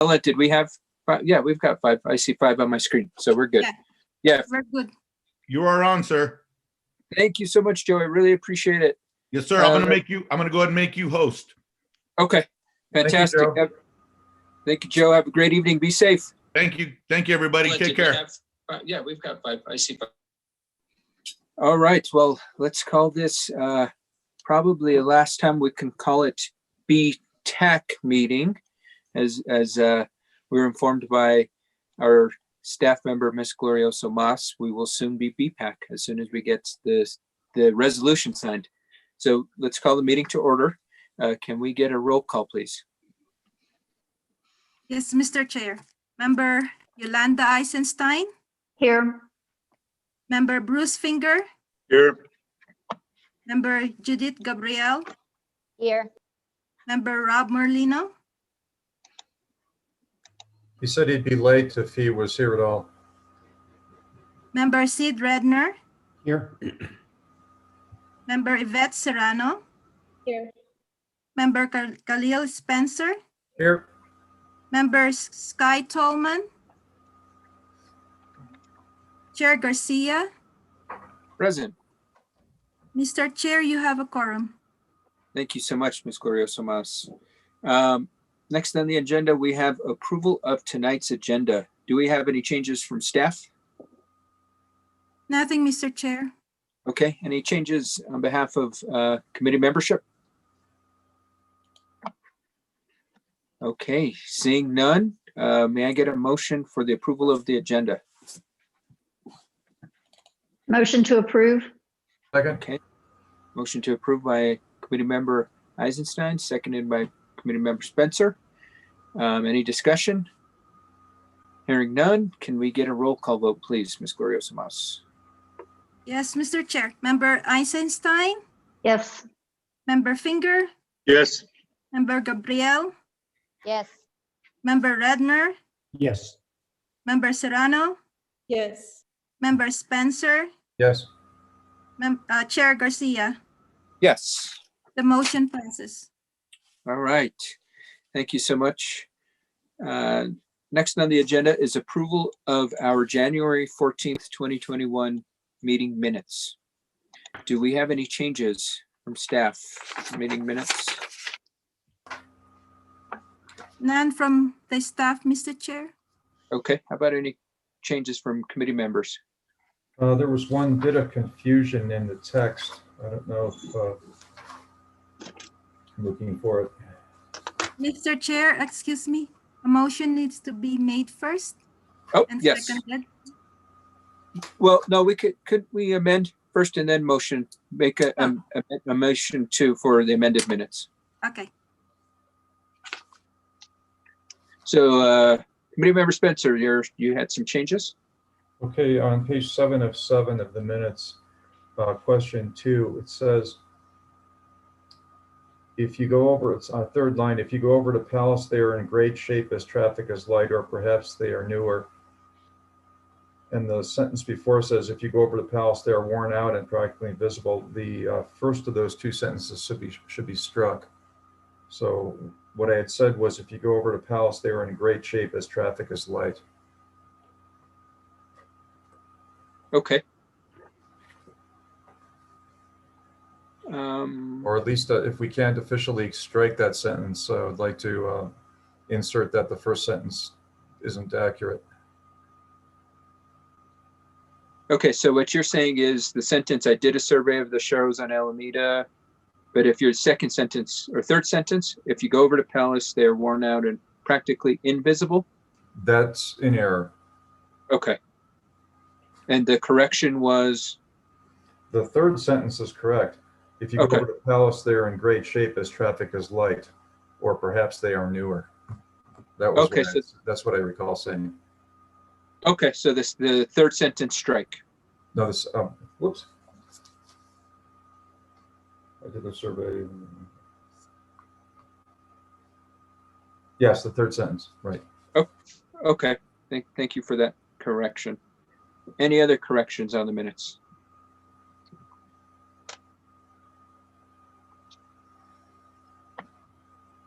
Ella, did we have five? Yeah, we've got five. I see five on my screen, so we're good. Yeah. We're good. You are on, sir. Thank you so much, Joe. I really appreciate it. Yes, sir. I'm going to go ahead and make you host. Okay. Fantastic. Thank you, Joe. Have a great evening. Be safe. Thank you. Thank you, everybody. Ella, Take did we care. have yeah, we've got five. I see five. All right. Well, let's call this probably the last time we can call it BTAC meeting, as we were informed by our staff member, Miss Glorioso Mas. We will soon be BPAC as soon as we get the resolution signed. So let's call the meeting to order. Can we get a roll call, please? Yes, Mr. Chair. Member Yolanda Eisenstein. Here. Member Bruce Finger. Here. Member Judith Gabriel. Here. Member Rob Merlino. He said he'd be late if he was here at all. Member Sid Redner. Here. Member Yvette Serrano. Here. Member Khalil Spencer. Here. Member Sky Tolman. Chair Garcia. Present. Mr. Chair, you have a quorum. Thank you so much, Ms. Glorioso Mas. Next on the agenda, we have approval of tonight's agenda. Do we have any changes from staff? Nothing, Mr. Chair. Okay, any changes on behalf of committee membership? Okay, seeing none, may I get a motion for the approval of the agenda? Motion to approve. Second. Okay, motion to approve by committee member Eisenstein, seconded by committee member Spencer. Any discussion? Hearing none, can we get a roll call vote, please, Ms. Glorioso Mas? Yes, Mr. Chair. Member Eisenstein. Yes. Member Finger. Yes. Member Gabriel. Yes. Member Redner. Yes. Member Serrano. Yes. Member Spencer. Yes. Chair Garcia. Yes. The motion passes. All right. Thank you so much. Next on the agenda is approval of our January 14th, 2021 meeting minutes. Do we have any changes from staff meeting minutes? None from the staff, Mr. Chair. Okay, how about any changes from committee members? There was one bit of confusion in the text. I don't know if I'm looking for it. Mr. Chair, excuse me. A motion needs to be made first. Oh, And yes. seconded. Well, no, we could we amend first and then motion, make a motion for the amended minutes. Okay. So committee member Spencer, you had some changes? Okay, on page 7 of the minutes, question 2, it says, if you go over, it's on third line, if you go over to Palace, they are in great shape as traffic is light, or perhaps they are newer. And the sentence before says, if you go over to Palace, they are worn out and practically invisible. The first of those two sentences should be struck. So what I had said was, if you go over to Palace, they are in great shape as traffic is light. Okay. Or at least if we can't officially strike that sentence, I would like to insert that the first sentence isn't accurate. Okay, so what you're saying is the sentence, I did a survey of the shows on Alameda, but if your second sentence or third sentence, if you go over to Palace, they're worn out and practically invisible? That's in error. Okay. And the correction was? The third sentence is correct. If you go over to Palace, they are in great shape as traffic is light, or perhaps they are newer. That was okay. That's what I recall saying. Okay, so the third sentence strike. No, this. Whoops. I did a survey. Yes, the third sentence, right. Oh, okay. Thank you for that correction. Any other corrections on the minutes?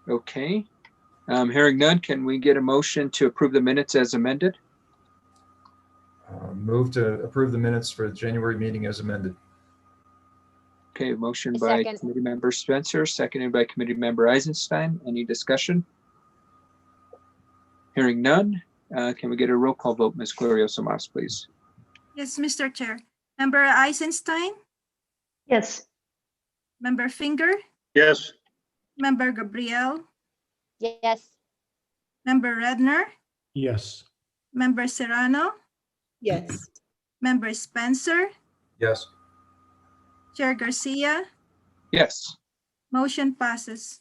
Okay. Hearing none, can we get a motion to approve the minutes as amended? Move to approve the minutes for the January meeting as amended. Okay, motion A by second. committee member Spencer, seconded by committee member Eisenstein. Any discussion? Hearing none, can we get a roll call vote, Ms. Glorioso Mas, please? Yes, Mr. Chair. Member Eisenstein, Yes. Member Finger, Yes. Member Gabriel, Yes. Member Redner, Yes. Member Serrano, Yes. Member Spencer, Yes. Chair Garcia, Yes, motion passes.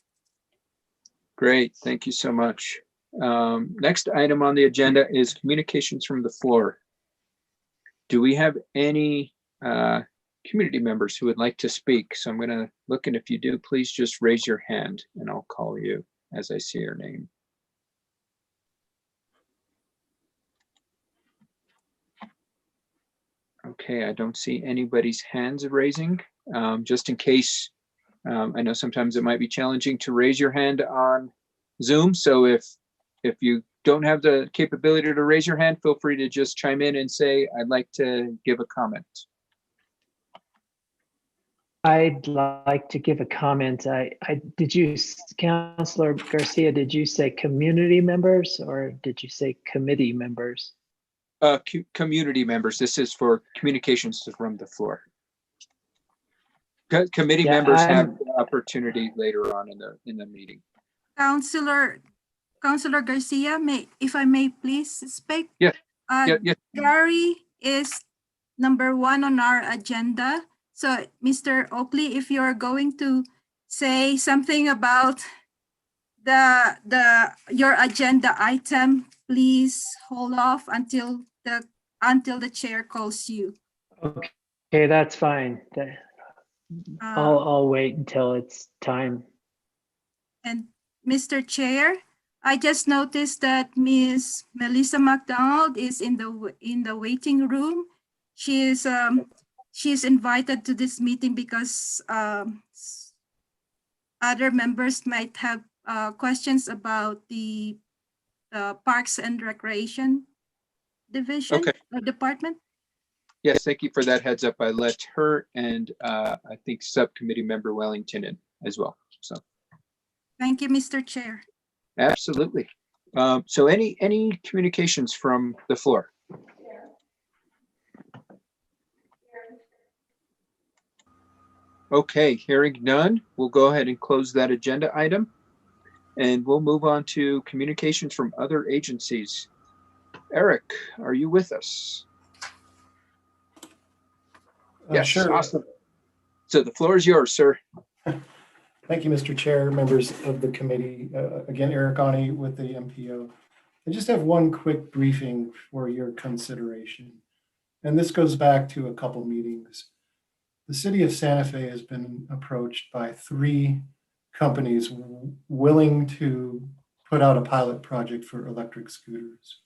great. Thank you so much. Next item on the agenda is communications from the floor. Do we have any community members who would like to speak? So I'm going to look, and if you do, please just raise your hand and I'll call you as I see your name. Okay, I don't see anybody's hands raising. Just in case, I know sometimes it might be challenging to raise your hand on Zoom. So if you don't have the capability to raise your hand, feel free to just chime in and say, I'd like to give a comment. I'd like to give a comment. Councilor Garcia, did you say community members or did you say committee members? Community members, this is for communications from the floor. Committee Yeah, members have the opportunity later on in the meeting. Councilor Garcia, if I may please speak? Yeah. Uh, Yeah, Gary is number 1 on our agenda. So Mr. Oakley, if you're going to say something about your agenda item, please hold off until the chair calls you. Okay, that's fine. Uh, I'll wait until it's time. And Mr. Chair, I just noticed that Ms. Melissa McDonald is in the waiting room. She's invited to this meeting because other members might have questions about the Parks and Recreation Division Okay. or Department. Yes, thank you for that heads up. I let her and I think subcommittee member Wellington in as well. So Thank you, Mr. Chair. absolutely. So any communications from the floor? Okay, hearing none, we'll go ahead and close that agenda item. And we'll move on to communications from other agencies. Eric, are you with us? Yes, Sure. awesome. So the floor is yours, sir. Thank you, Mr. Chair, members of the committee. Again, Eric Ani with the MPO. I just have one quick briefing for your consideration. And this goes back to a couple meetings. The city of Santa Fe has been approached by 3 companies willing to put out a pilot project for electric scooters.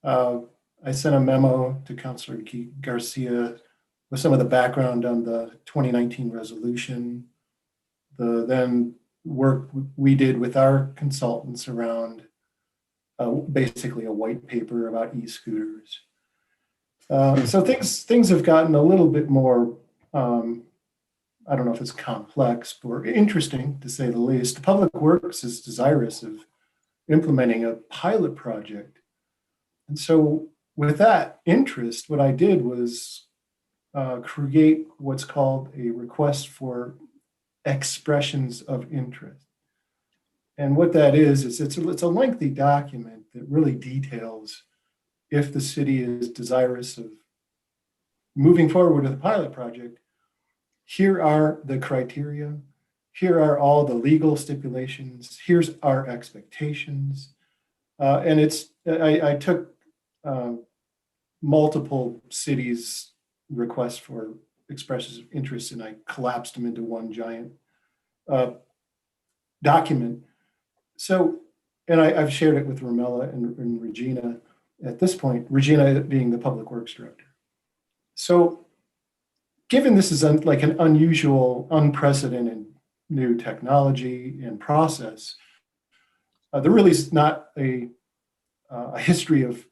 I sent a memo to Councilor Garcia with some of the background on the 2019 resolution, the then work we did with our consultants around basically a white paper about e-scooters. So things have gotten a little bit more, I don't know if it's complex or interesting to say the least. The Public Works is desirous of implementing a pilot project. And so with that interest, what I did was create what's called a request for expressions of interest. And what that is it's a lengthy document that really details if the city is desirous of moving forward with a pilot project. Here are the criteria. Here are all the legal stipulations. Here's our expectations. And I took multiple cities' requests for expressions of interest and I collapsed them into one giant document. So, and I've shared it with Romella and Regina at this point, Regina being the Public Works Director. So given this is like an unusual, unprecedented new technology and process, there really is not a history of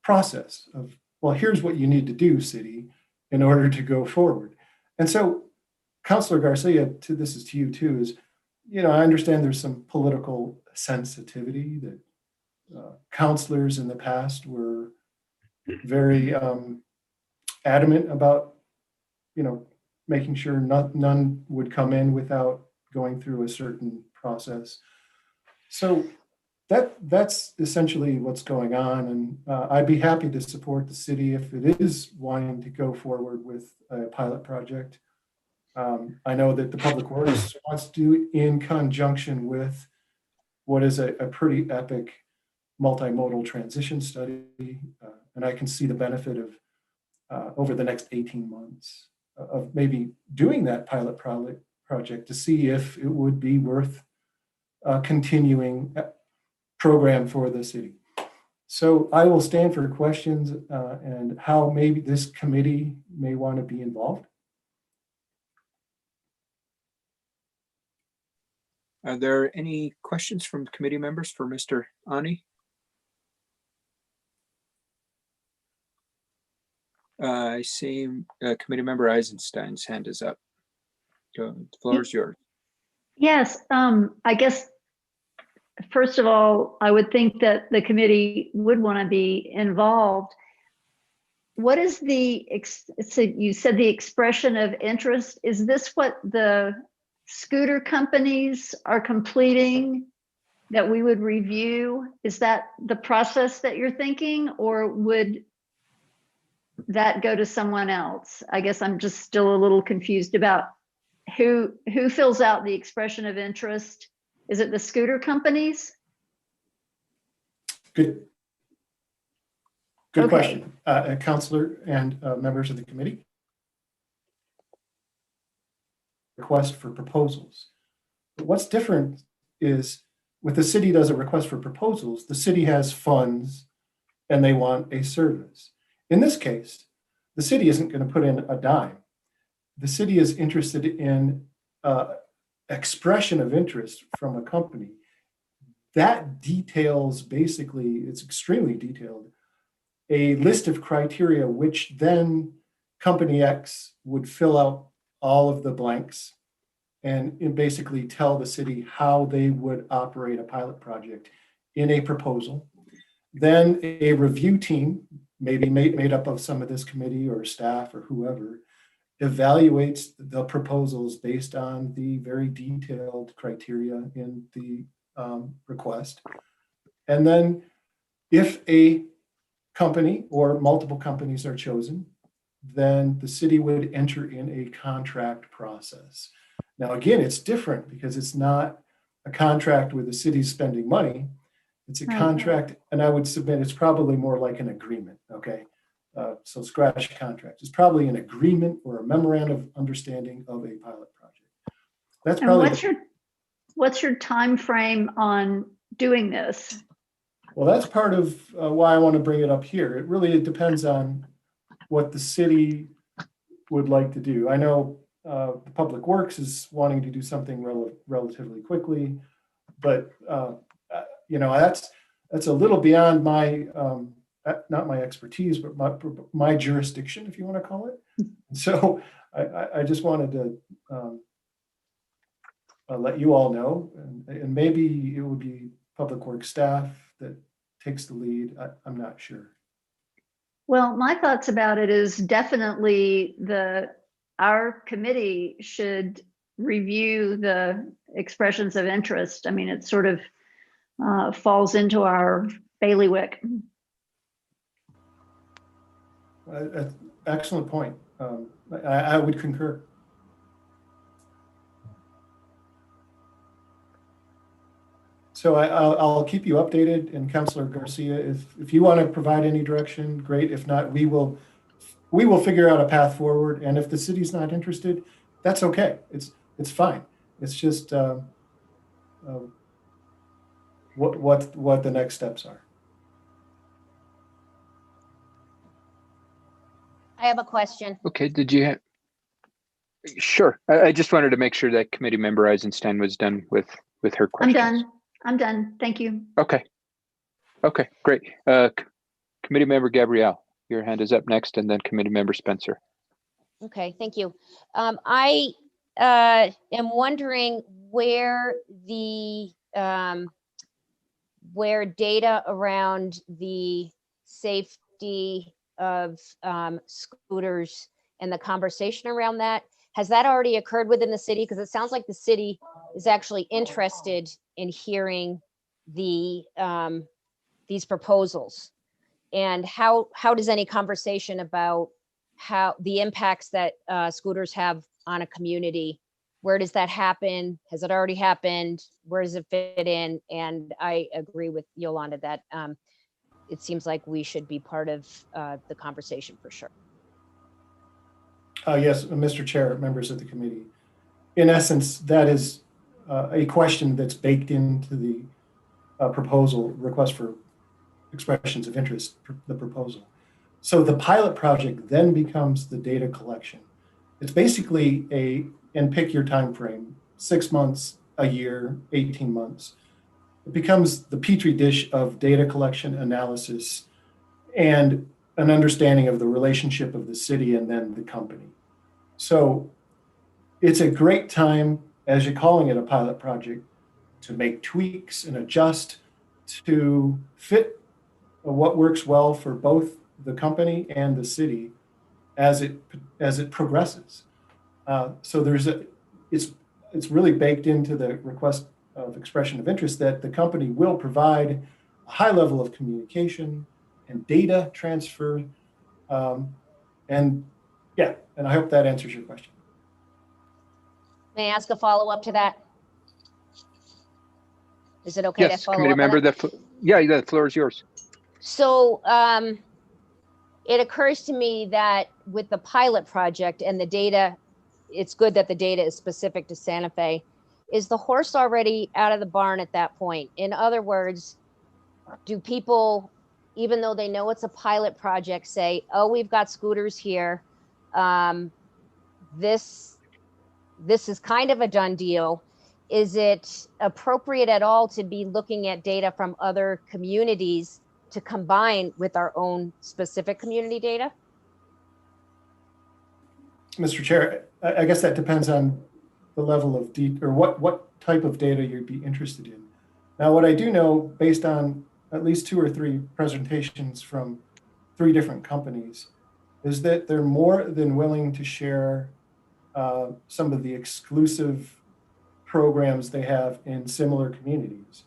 process of, well, here's what you need to do, city, in order to go forward. And so, Councilor Garcia, this is to you too, is, I understand there's some political sensitivity that councilors in the past were very adamant about, making sure none would come in without going through a certain process. So that's essentially what's going on. And I'd be happy to support the city if it is wanting to go forward with a pilot project. I know that the Public Works wants to do in conjunction with what is a pretty epic multimodal transition study. And I can see the benefit of over the next 18 months of maybe doing that pilot project to see if it would be worth continuing program for the city. So I will stand for questions and how maybe this committee may want to be involved. Are there any questions from committee members for Mr. Ani? I see committee member Eisenstein's hand is up. The floor is yours. Yes, I guess, first of all, I would think that the committee would want to be involved. What is so you said the expression of interest. Is this what the scooter companies are completing that we would review? Is that the process that you're thinking, or would that go to someone else? I guess I'm just still a little confused about who fills out the expression of interest. Is it the scooter companies? Good Okay. question, Councilor and members of the committee. Request for proposals. But what's different is with the city does a request for proposals, the city has funds and they want a service. In this case, the city isn't going to put in a dime. The city is interested in expression of interest from a company. That details, basically, it's extremely detailed, a list of criteria which then company X would fill out all of the blanks and basically tell the city how they would operate a pilot project in a proposal. Then a review team, maybe made up of some of this committee or staff or whoever, evaluates the proposals based on the very detailed criteria in the request. And then if a company or multiple companies are chosen, then the city would enter in a contract process. Now, again, it's different because it's not a contract where the city's spending money. It's a contract, and I would submit it's probably more like an agreement, okay? So scratch contract. It's probably an agreement or a memorandum of understanding of a pilot project. That's probably. And what's your time frame on doing this? Well, that's part of why I want to bring it up here. It really depends on what the city would like to do. I know the Public Works is wanting to do something relatively quickly, but that's a little beyond my not my expertise, but my jurisdiction, if you want to call it. So I just wanted to let you all know, and maybe it would be Public Works staff that takes the lead. I'm not sure. Well, my thoughts about it is definitely our committee should review the expressions of interest. I mean, it sort of falls into our bailiwick. Excellent point. I would concur. So I'll keep you updated, and Councilor Garcia, if you want to provide any direction, great. If not, we will figure out a path forward. And if the city's not interested, that's okay. It's fine. It's just what the next steps are. I have a question. Okay, did you have? Sure. I just wanted to make sure that committee member Eisenstein was done with her I'm questions. done. I'm done. Thank you. Okay. Okay, great. Committee member Gabrielle, your hand is up next, and then committee member Spencer. Okay, thank you. I am wondering where where data around the safety of scooters and the conversation around that, has that already occurred within the city? Because it sounds like the city is actually interested in hearing these proposals. And how does any conversation about how the impacts that scooters have on a community, where does that happen? Has it already happened? Where does it fit in? And I agree with Yolanda that it seems like we should be part of the conversation for sure. Yes, Mr. Chair, members of the committee. In essence, that is a question that's baked into the proposal, request for expressions of interest, the proposal. So the pilot project then becomes the data collection. It's basically and pick your time frame, 6 months, a year, 18 months. It becomes the petri dish of data collection, analysis, and an understanding of the relationship of the city and then the company. So it's a great time, as you're calling it a pilot project, to make tweaks and adjust to fit what works well for both the company and the city as it progresses. So it's really baked into the request of expression of interest that the company will provide a high level of communication and data transfer. And I hope that answers your question. May I ask a follow-up to that? Is it okay to Yes, follow committee up on member, that? yeah, the floor is yours. So it occurs to me that with the pilot project and the data, it's good that the data is specific to Santa Fe. Is the horse already out of the barn at that point? In other words, do people, even though they know it's a pilot project, say, oh, we've got scooters here. This is kind of a done deal. Is it appropriate at all to be looking at data from other communities to combine with our own specific community data? Mr. Chair, I guess that depends on the level of or what type of data you'd be interested in. Now, what I do know, based on at least 2 or 3 presentations from 3 different companies, is that they're more than willing to share some of the exclusive programs they have in similar communities.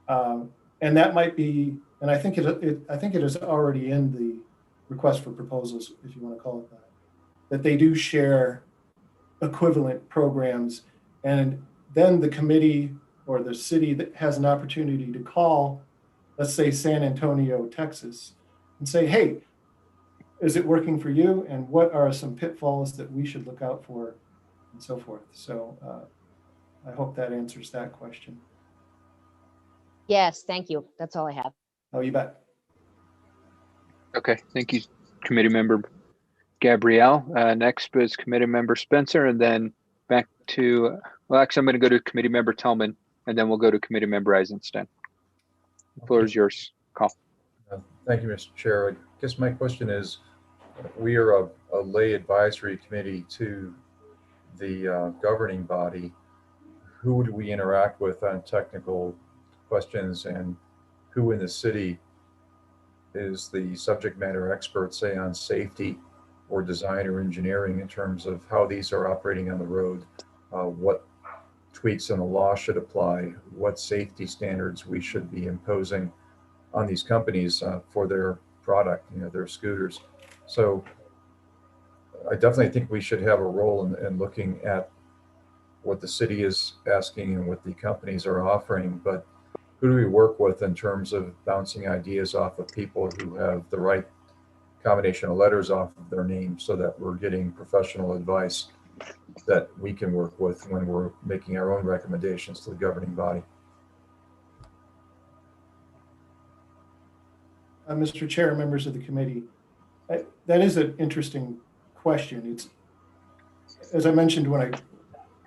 And that might be, and I think it is already in the request for proposals, if you want to call it that they do share equivalent programs. And then the committee or the city that has an opportunity to call, let's say San Antonio, Texas, and say, hey, is it working for you? And what are some pitfalls that we should look out for, and so forth. So I hope that answers that question. Yes, thank you. That's all I have. Oh, you bet. Okay, thank you, committee member Gabrielle. Next is committee member Spencer, and then back to, well, actually, I'm going to go to committee member Tillman, and then we'll go to committee member Eisenstein. The floor is yours. Call. Thank you, Mr. Chair. I guess my question is, we are a lay advisory committee to the governing body. Who do we interact with on technical questions, and who in the city is the subject matter expert, say, on safety or design or engineering in terms of how these are operating on the road, what tweaks in the law should apply, what safety standards we should be imposing on these companies for their product, their scooters. So I definitely think we should have a role in looking at what the city is asking and what the companies are offering, but who do we work with in terms of bouncing ideas off of people who have the right combination of letters off of their name, so that we're getting professional advice that we can work with when we're making our own recommendations to the governing body. Mr. Chair, members of the committee, that is an interesting question. It's, as I mentioned,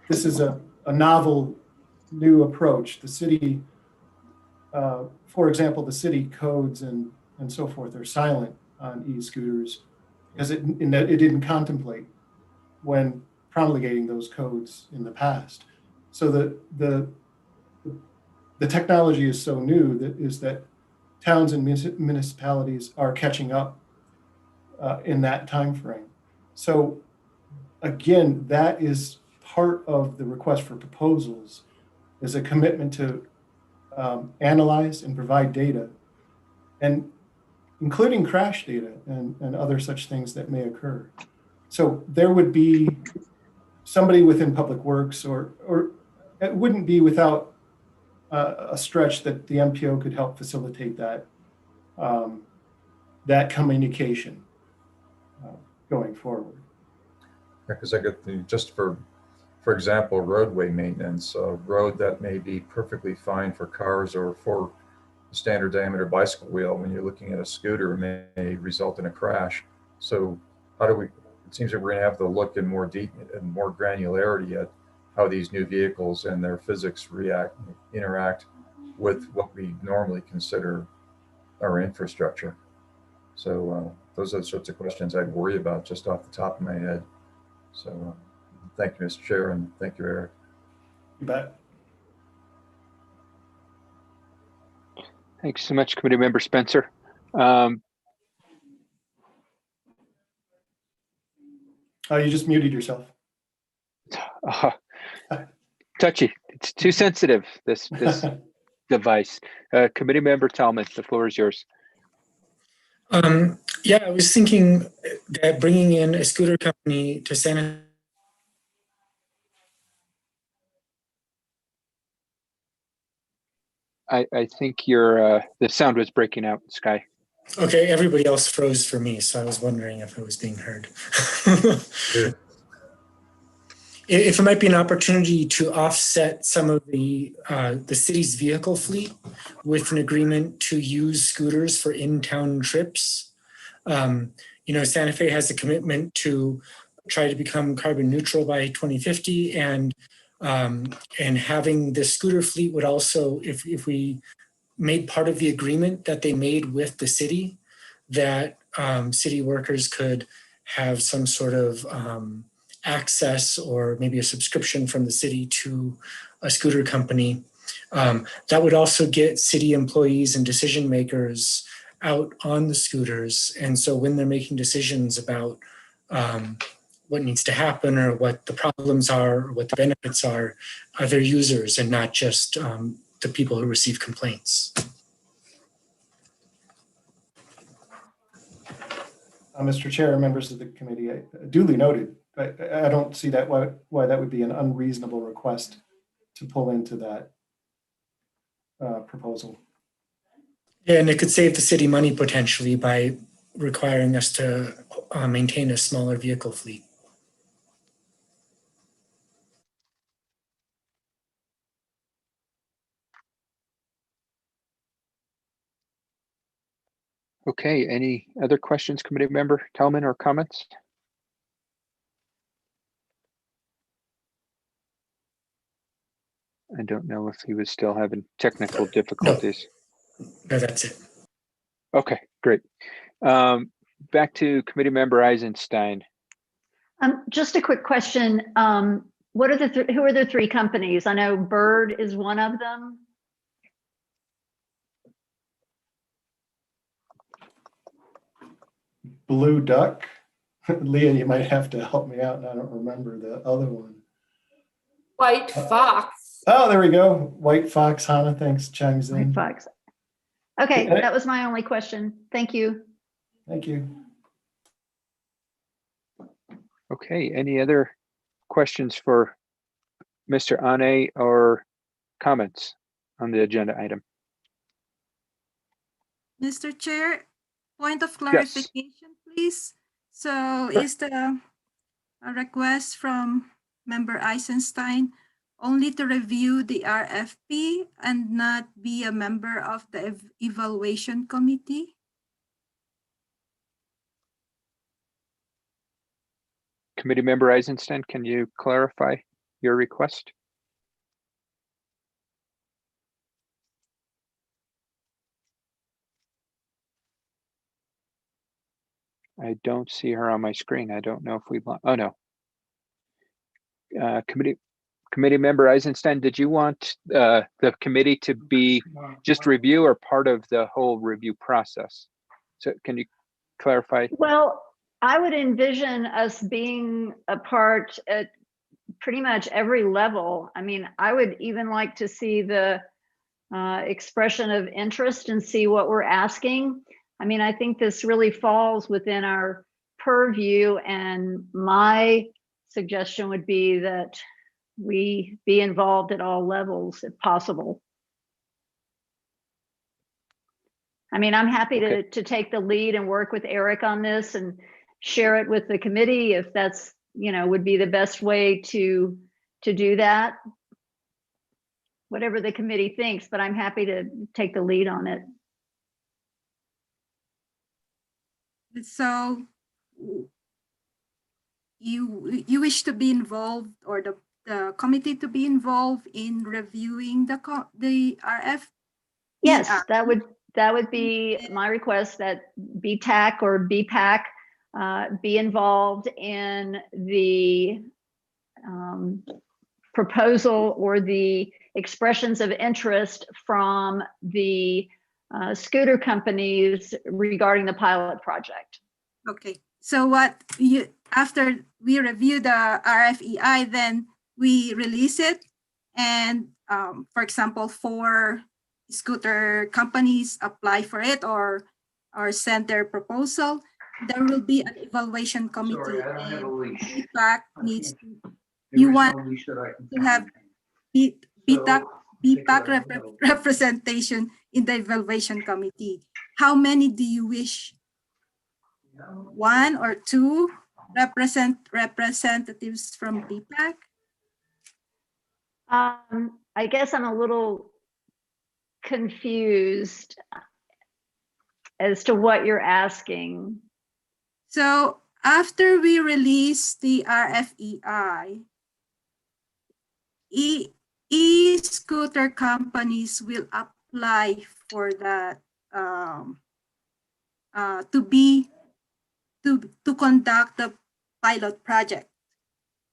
this is a novel new approach. The city for example, the city codes and so forth are silent on e-scooters because it didn't contemplate when promulgating those codes in the past. So the technology is so new that towns and municipalities are catching up in that time frame. So again, that is part of the request for proposals, is a commitment to analyze and provide data, and including crash data and other such things that may occur. So there would be somebody within Public Works, or it wouldn't be without a stretch that the MPO could help facilitate that that communication going forward. Because I get just for example, roadway maintenance, a road that may be perfectly fine for cars or for a standard diameter bicycle wheel, when you're looking at a scooter, may result in a crash. So how do we, it seems that we're going to have to look in more deep and more granularity at how these new vehicles and their physics interact with what we normally consider our infrastructure. So those are the sorts of questions I'd worry about just off the top of my head. So thank you, Mr. Chair, and thank you, Eric. You bet. Thanks so much, Committee Member Spencer. You just muted yourself. Touchy. It's too sensitive, this device. Committee Member Talman, the floor is yours. Yeah, I was thinking that bringing in a scooter company to Santa. I think your the sound was breaking out, Sky. Okay, everybody else froze for me, so I was wondering if it was being heard. If it might be an opportunity to offset some of the city's vehicle fleet with an agreement to use scooters for in-town trips. You know, Santa Fe has a commitment to try to become carbon neutral by 2050, and having the scooter fleet would also, if we made part of the agreement that they made with the city, that city workers could have some sort of access or maybe a subscription from the city to a scooter company. That would also get city employees and decision makers out on the scooters. And so when they're making decisions about what needs to happen or what the problems are or what the benefits are their users and not just the people who receive complaints. Mr. Chair, members of the committee, duly noted. I don't see that why that would be an unreasonable request to pull into that proposal. Yeah, and it could save the city money potentially by requiring us to maintain a smaller vehicle fleet. Okay, any other questions, Committee Member Talman, or comments? I don't know if he was still having technical difficulties. No, that's it. Okay, great. Back to Committee Member Eisenstein. Just a quick question. What are who are the three companies? I know Bird is one of them. Blue Duck. Leah, you might have to help me out. I don't remember the other one. White Fox. Oh, there we go. White Fox, Hannah, thanks, chimes in. White Fox. Okay, that was my only question. Thank you. Thank you. Okay, any other questions for Mr. Ane or comments on the agenda item? Mr. Chair, point of clarification, please. So Sure. is the a request from Member Eisenstein only to review the RFP and not be a member of the evaluation committee? Committee Member Eisenstein, can you clarify your request? I don't see her on my screen. I don't know if we, oh no. Committee member Eisenstein, did you want the committee to be just review or part of the whole review process? So can you clarify? Well, I would envision us being a part at pretty much every level. I mean, I would even like to see the expression of interest and see what we're asking. I mean, I think this really falls within our purview, and my suggestion would be that we be involved at all levels if possible. I mean, I'm happy to take the lead and work with Eric on this and share it with the committee if that's, you know, would be the best way to do that. Whatever the committee thinks, but I'm happy to take the lead on it. So you wish to be involved, or the committee to be involved in reviewing the RF? Yes, that would be my request, that BTAC or BPAC be involved in the proposal or the expressions of interest from the scooter companies regarding the pilot project. Okay, so after we review the RFEI, then we release it, and for example, 4 scooter companies apply for it or send their proposal. There will be an evaluation committee, and BPAC needs to, you want to have BPAC representation in the evaluation committee. How many do you wish? 1 or 2 representatives from BPAC? I guess I'm a little confused as to what you're asking. So after we release the RFEI, e-scooter companies will apply for that to conduct the pilot project.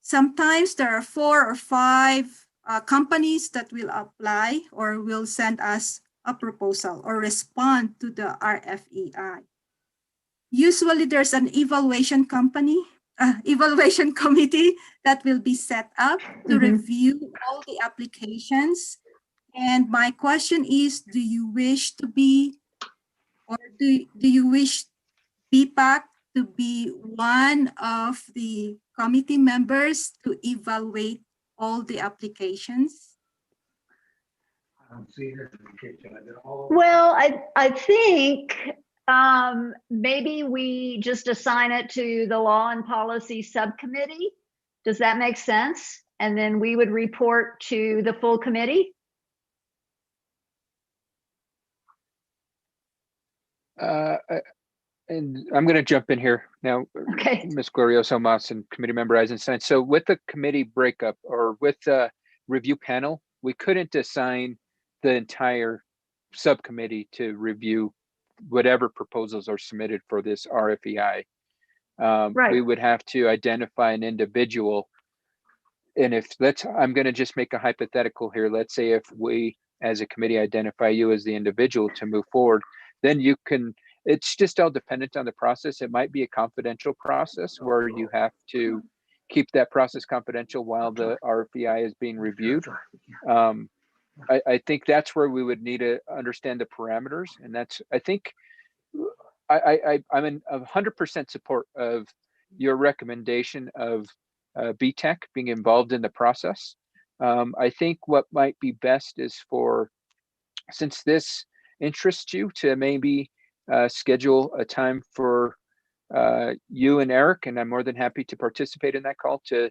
Sometimes there are 4 or 5 companies that will apply or will send us a proposal or respond to the RFEI. Usually there's an evaluation committee that will be set up to review all the applications. And my question is, do you wish to be, or do you wish BPAC to be one of the committee members to evaluate all the applications? Well, I think maybe we just assign it to the Law and Policy Subcommittee. Does that make sense? And then we would report to the full committee? And I'm going to jump in here now, Okay. Ms. Glorioso Mas and Committee Member Eisenstein. So with the committee breakup or with the review panel, we couldn't assign the entire subcommittee to review whatever proposals are submitted for this RFEI. Right. We would have to identify an individual. And if I'm going to just make a hypothetical here. Let's say if we as a committee identify you as the individual to move forward, then you can, it's just all dependent on the process. It might be a confidential process where you have to keep that process confidential while the RFEI is being reviewed. I think that's where we would need to understand the parameters. And that's, I think, I'm in 100% support of your recommendation of BTAC being involved in the process. I think what might be best is for, since this interests you, to maybe schedule a time for you and Eric, and I'm more than happy to participate in that call to,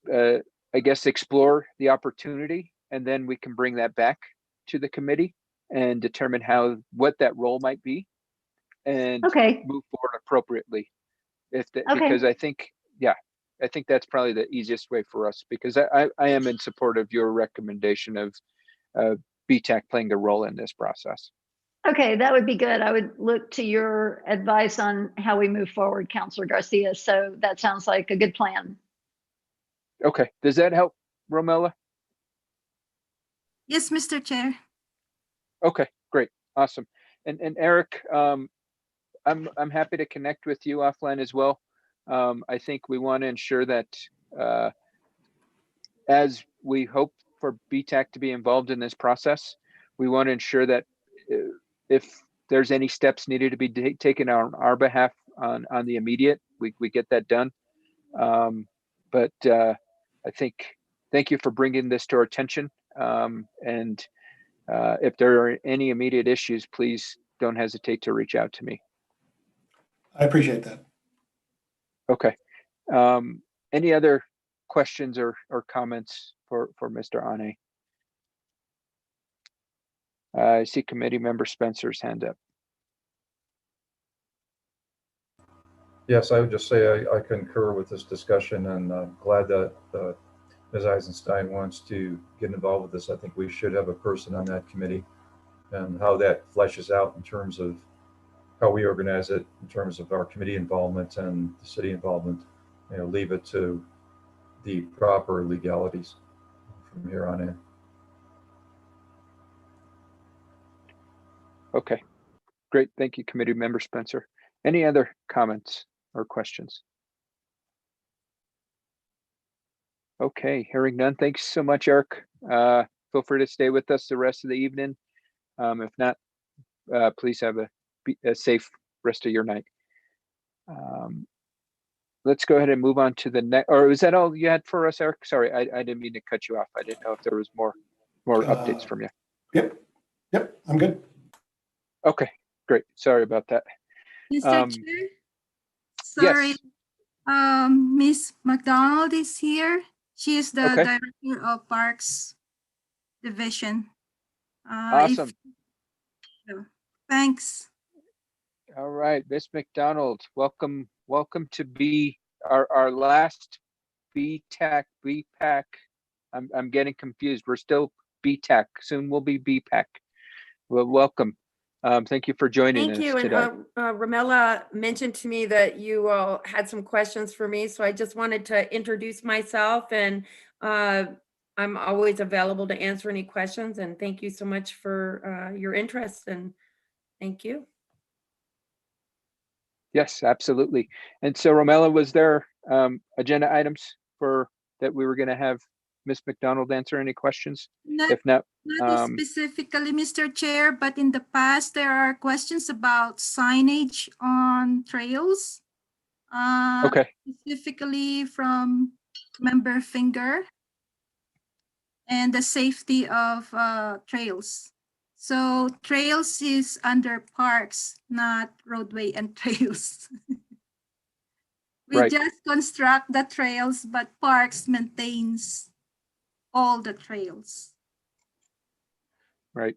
I guess, explore the opportunity, and then we can bring that back to the committee and determine what that role might be and move forward appropriately. Because I think, I think that's probably the easiest way for us, because I am in support of your recommendation of BTAC playing a role in this process. Okay, that would be good. I would look to your advice on how we move forward, Councilor Garcia. So that sounds like a good plan. Okay, does that help, Romella? Yes, Mr. Chair. Okay, great, awesome. And Eric, I'm happy to connect with you offline as well. I think we want to ensure that as we hope for BTAC to be involved in this process, we want to ensure that if there's any steps needed to be taken on our behalf on the immediate, we get that done. But I think, thank you for bringing this to our attention. And if there are any immediate issues, please don't hesitate to reach out to me. I appreciate that. Okay. Any other questions or comments for Mr. Ane? I see committee member Spencer's hand up. Yes, I would just say I concur with this discussion, and I'm glad that Ms. Eisenstein wants to get involved with this. I think we should have a person on that committee, and how that fleshes out in terms of how we organize it, in terms of our committee involvement and the city involvement, leave it to the proper legalities from here on in. Okay, great. Thank you, committee member Spencer. Any other comments or questions? Okay, hearing none. Thanks so much, Eric. Feel free to stay with us the rest of the evening. If not, please have a safe rest of your night. Let's go ahead and move on to the next, or was that all you had for us, Eric? Sorry, I didn't mean to cut you off. I didn't know if there was more updates from you. Yep, I'm good. Okay, great. Sorry about that. Mr. Chair? Sorry. Yes. Miss McDonald is here. She is the Okay. Director of Parks Division. Awesome. Thanks. All right, Miss McDonald, welcome to be our last BTAC, BPAC. I'm getting confused. We're still BTAC. Soon we'll be BPAC. Well, welcome. Thank you for joining us Thank you. today. And Ramella mentioned to me that you all had some questions for me. So I just wanted to introduce myself, and I'm always available to answer any questions. And thank you so much for your interest, and thank you. Yes, absolutely. And so, Romella, was there agenda items that we were going to have Ms. McDonald answer any questions? If not, Not specifically, Mr. Chair, but in the past, there are questions about signage on trails. Okay. Specifically from Member Finger, and the safety of trails. So trails is under parks, not roadway and trails. We Right. just construct the trails, but parks maintains all the trails. Right.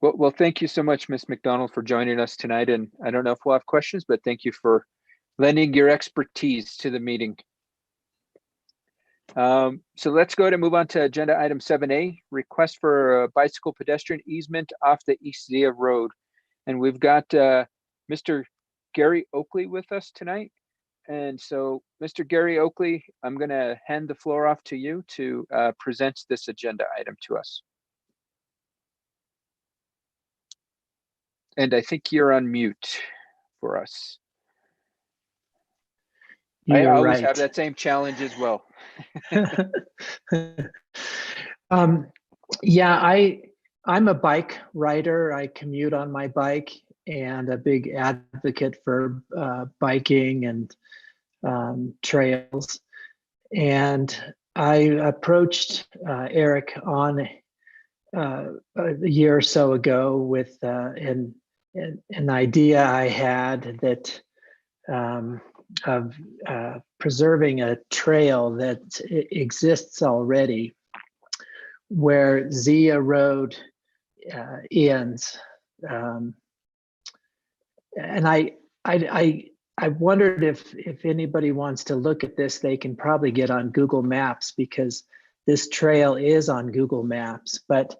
Well, thank you so much, Ms. McDonald, for joining us tonight. And I don't know if we'll have questions, but thank you for lending your expertise to the meeting. So let's go ahead and move on to agenda item 7A, request for a bicycle pedestrian easement off the East Zia Road. And we've got Mr. Gary Oakley with us tonight. And so, Mr. Gary Oakley, I'm going to hand the floor off to you to present this agenda item to us. And I think you're on mute for us. I You're always right. have that same challenge as well. Yeah, I'm a bike rider. I commute on my bike, and a big advocate for biking and trails. And I approached Eric on a year or so ago with an idea I had that of preserving a trail that exists already, where Zia Road ends. And I wondered if anybody wants to look at this, they can probably get on Google Maps, because this trail is on Google Maps, but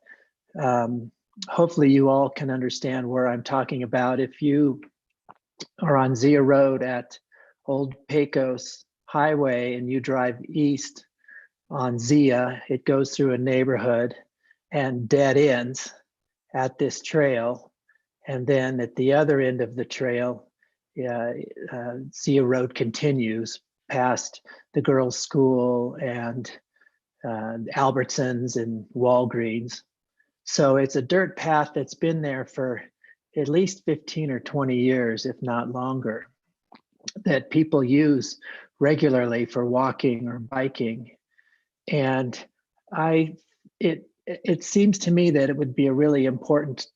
hopefully you all can understand where I'm talking about. If you are on Zia Road at Old Pecos Highway and you drive east on Zia, it goes through a neighborhood and dead ends at this trail. And then at the other end of the trail, Zia Road continues past the girls' school and Albertsons and Walgreens. So it's a dirt path that's been there for at least 15 or 20 years, if not longer, that people use regularly for walking or biking. And it seems to me that it would be a really important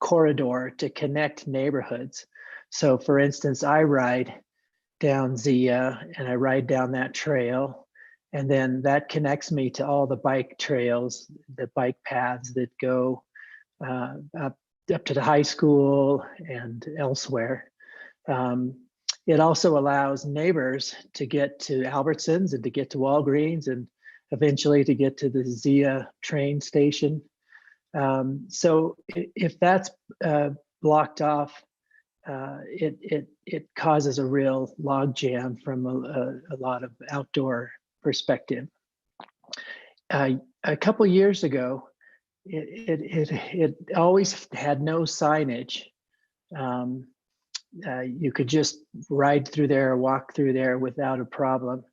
corridor to connect neighborhoods. So for instance, I ride down Zia and I ride down that trail, and then that connects me to all the bike trails, the bike paths that go up to the high school and elsewhere. It also allows neighbors to get to Albertsons and to get to Walgreens and eventually to get to the Zia train station. So if that's blocked off, it causes a real logjam from a lot of outdoor perspective. A couple years ago, it always had no signage. You could just ride through there or walk through there without a problem.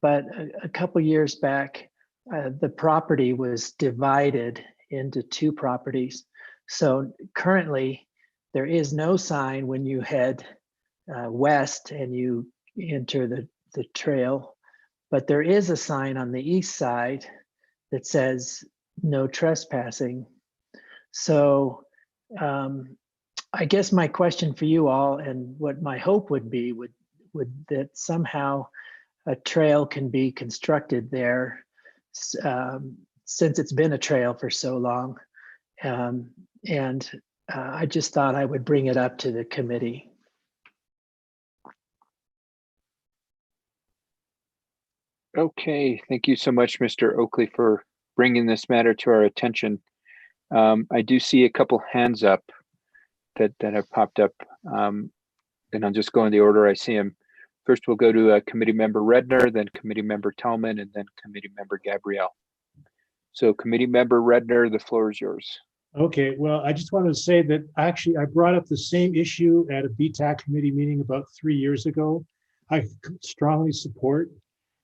But a couple years back, the property was divided into two properties. So currently, there is no sign when you head west and you enter the trail, but there is a sign on the east side that says no trespassing. So I guess my question for you all, and what my hope would be, would that somehow a trail can be constructed there, since it's been a trail for so long. And I just thought I would bring it up to the committee. Okay, thank you so much, Mr. Oakley, for bringing this matter to our attention. I do see a couple hands up that have popped up, and I'll just go in the order I see them. First, we'll go to Committee Member Redner, then Committee Member Tallman, and then Committee Member Gabrielle. So Committee Member Redner, the floor is yours. Okay, well, I just wanted to say that actually I brought up the same issue at a BTAC committee meeting about 3 years ago. I strongly support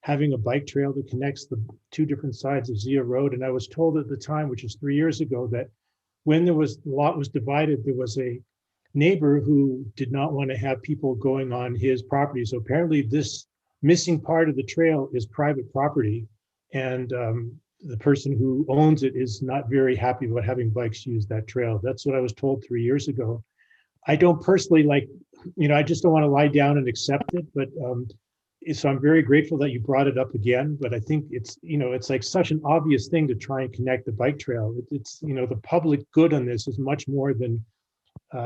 having a bike trail that connects the two different sides of Zia Road. And I was told at the time, which is 3 years ago, that when the lot was divided, there was a neighbor who did not want to have people going on his property. So apparently this missing part of the trail is private property. And the person who owns it is not very happy about having bikes use that trail. That's what I was told 3 years ago. I don't personally I just don't want to lie down and accept it, but so I'm very grateful that you brought it up again, but I think it's like such an obvious thing to try and connect the bike trail. It's the public good on this is much more than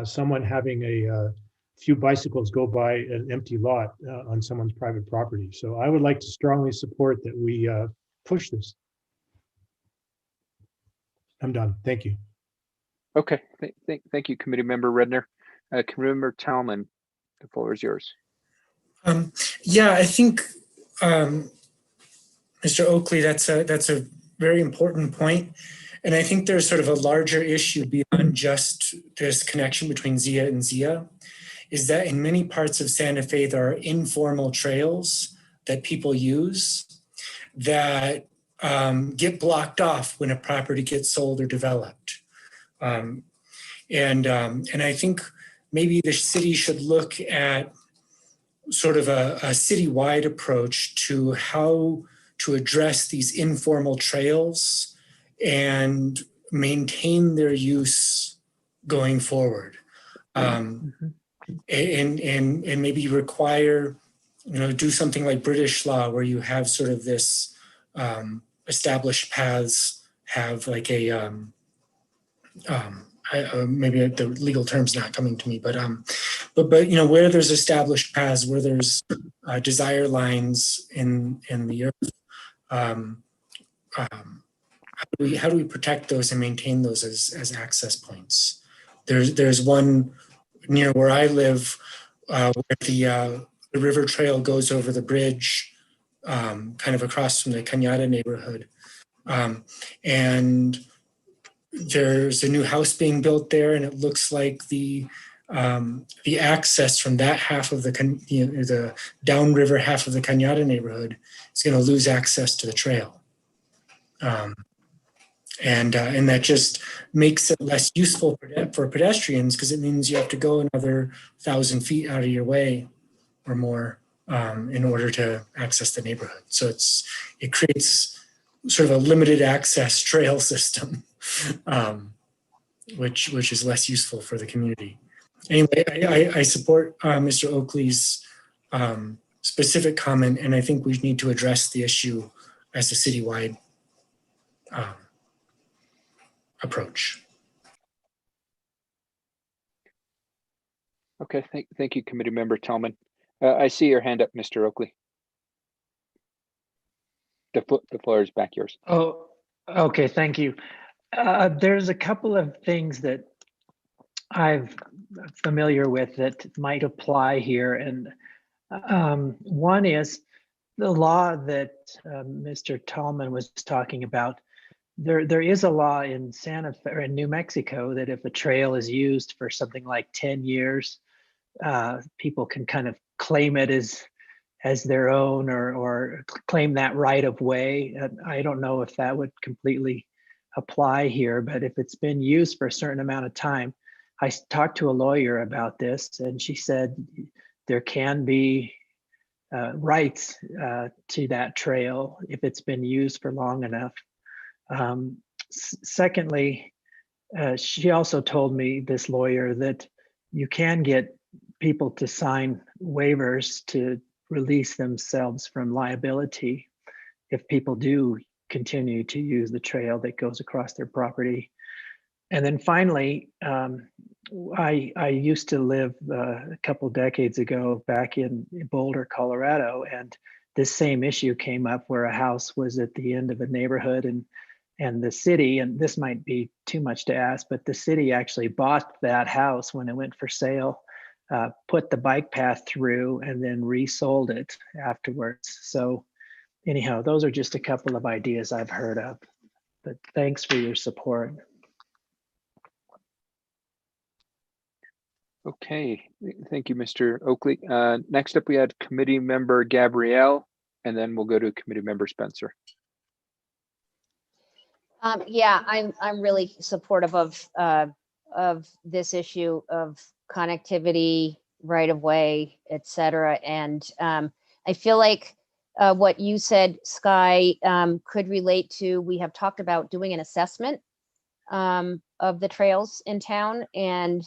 someone having a few bicycles go by an empty lot on someone's private property. So I would like to strongly support that we push this. I'm done. Thank you. Okay, thank you, Committee Member Redner. Committee Member Tallman, the floor is yours. Yeah, I think, Mr. Oakley, that's a very important point. And I think there's sort of a larger issue beyond just this connection between Zia and Zia, is that in many parts of Santa Fe, there are informal trails that people use that get blocked off when a property gets sold or developed. And I think maybe the city should look at sort of a citywide approach to how to address these informal trails and maintain their use going forward. And maybe require, do something like British law where you have sort of this established paths have like a, maybe the legal term's not coming to me, but where there's established paths, where there's desire lines in the earth, how do we protect those and maintain those as access points? There's one near where I live where the river trail goes over the bridge, kind of across from the Cañada neighborhood. And there's a new house being built there, and it looks like the access from that half of the downriver half of the Cañada neighborhood is going to lose access to the trail. And that just makes it less useful for pedestrians, because it means you have to go another 1,000 feet out of your way or more in order to access the neighborhood. So it creates sort of a limited access trail system, which is less useful for the community. Anyway, I support Mr. Oakley's specific comment, and I think we need to address the issue as a citywide approach. Okay, thank you, Committee Member Tillman. I see your hand up, Mr. Oakley. The floor is back yours. Oh, okay, thank you. There's a couple of things that I'm familiar with that might apply here. And one is the law that Mr. Tallman was talking about. There is a law in Santa Fe or in New Mexico that if a trail is used for something like 10 years, people can kind of claim it as their own or claim that right of way. I don't know if that would completely apply here, but if it's been used for a certain amount of time, I talked to a lawyer about this, and she said there can be rights to that trail if it's been used for long enough. Secondly, she also told me, this lawyer, that you can get people to sign waivers to release themselves from liability if people do continue to use the trail that goes across their property. And then finally, I used to live a couple decades ago back in Boulder, Colorado, and this same issue came up where a house was at the end of a neighborhood, and the city, and this might be too much to ask, but the city actually bought that house when it went for sale, put the bike path through, and then resold it afterwards. So anyhow, those are just a couple of ideas I've heard of, but thanks for your support. Okay, thank you, Mr. Oakley. Next up, we had Committee Member Gabrielle, and then we'll go to Committee Member Spencer. Yeah, I'm really supportive of this issue of connectivity, right of way, et cetera. And I feel like what you said, Sky, could relate to, we have talked about doing an assessment of the trails in town. And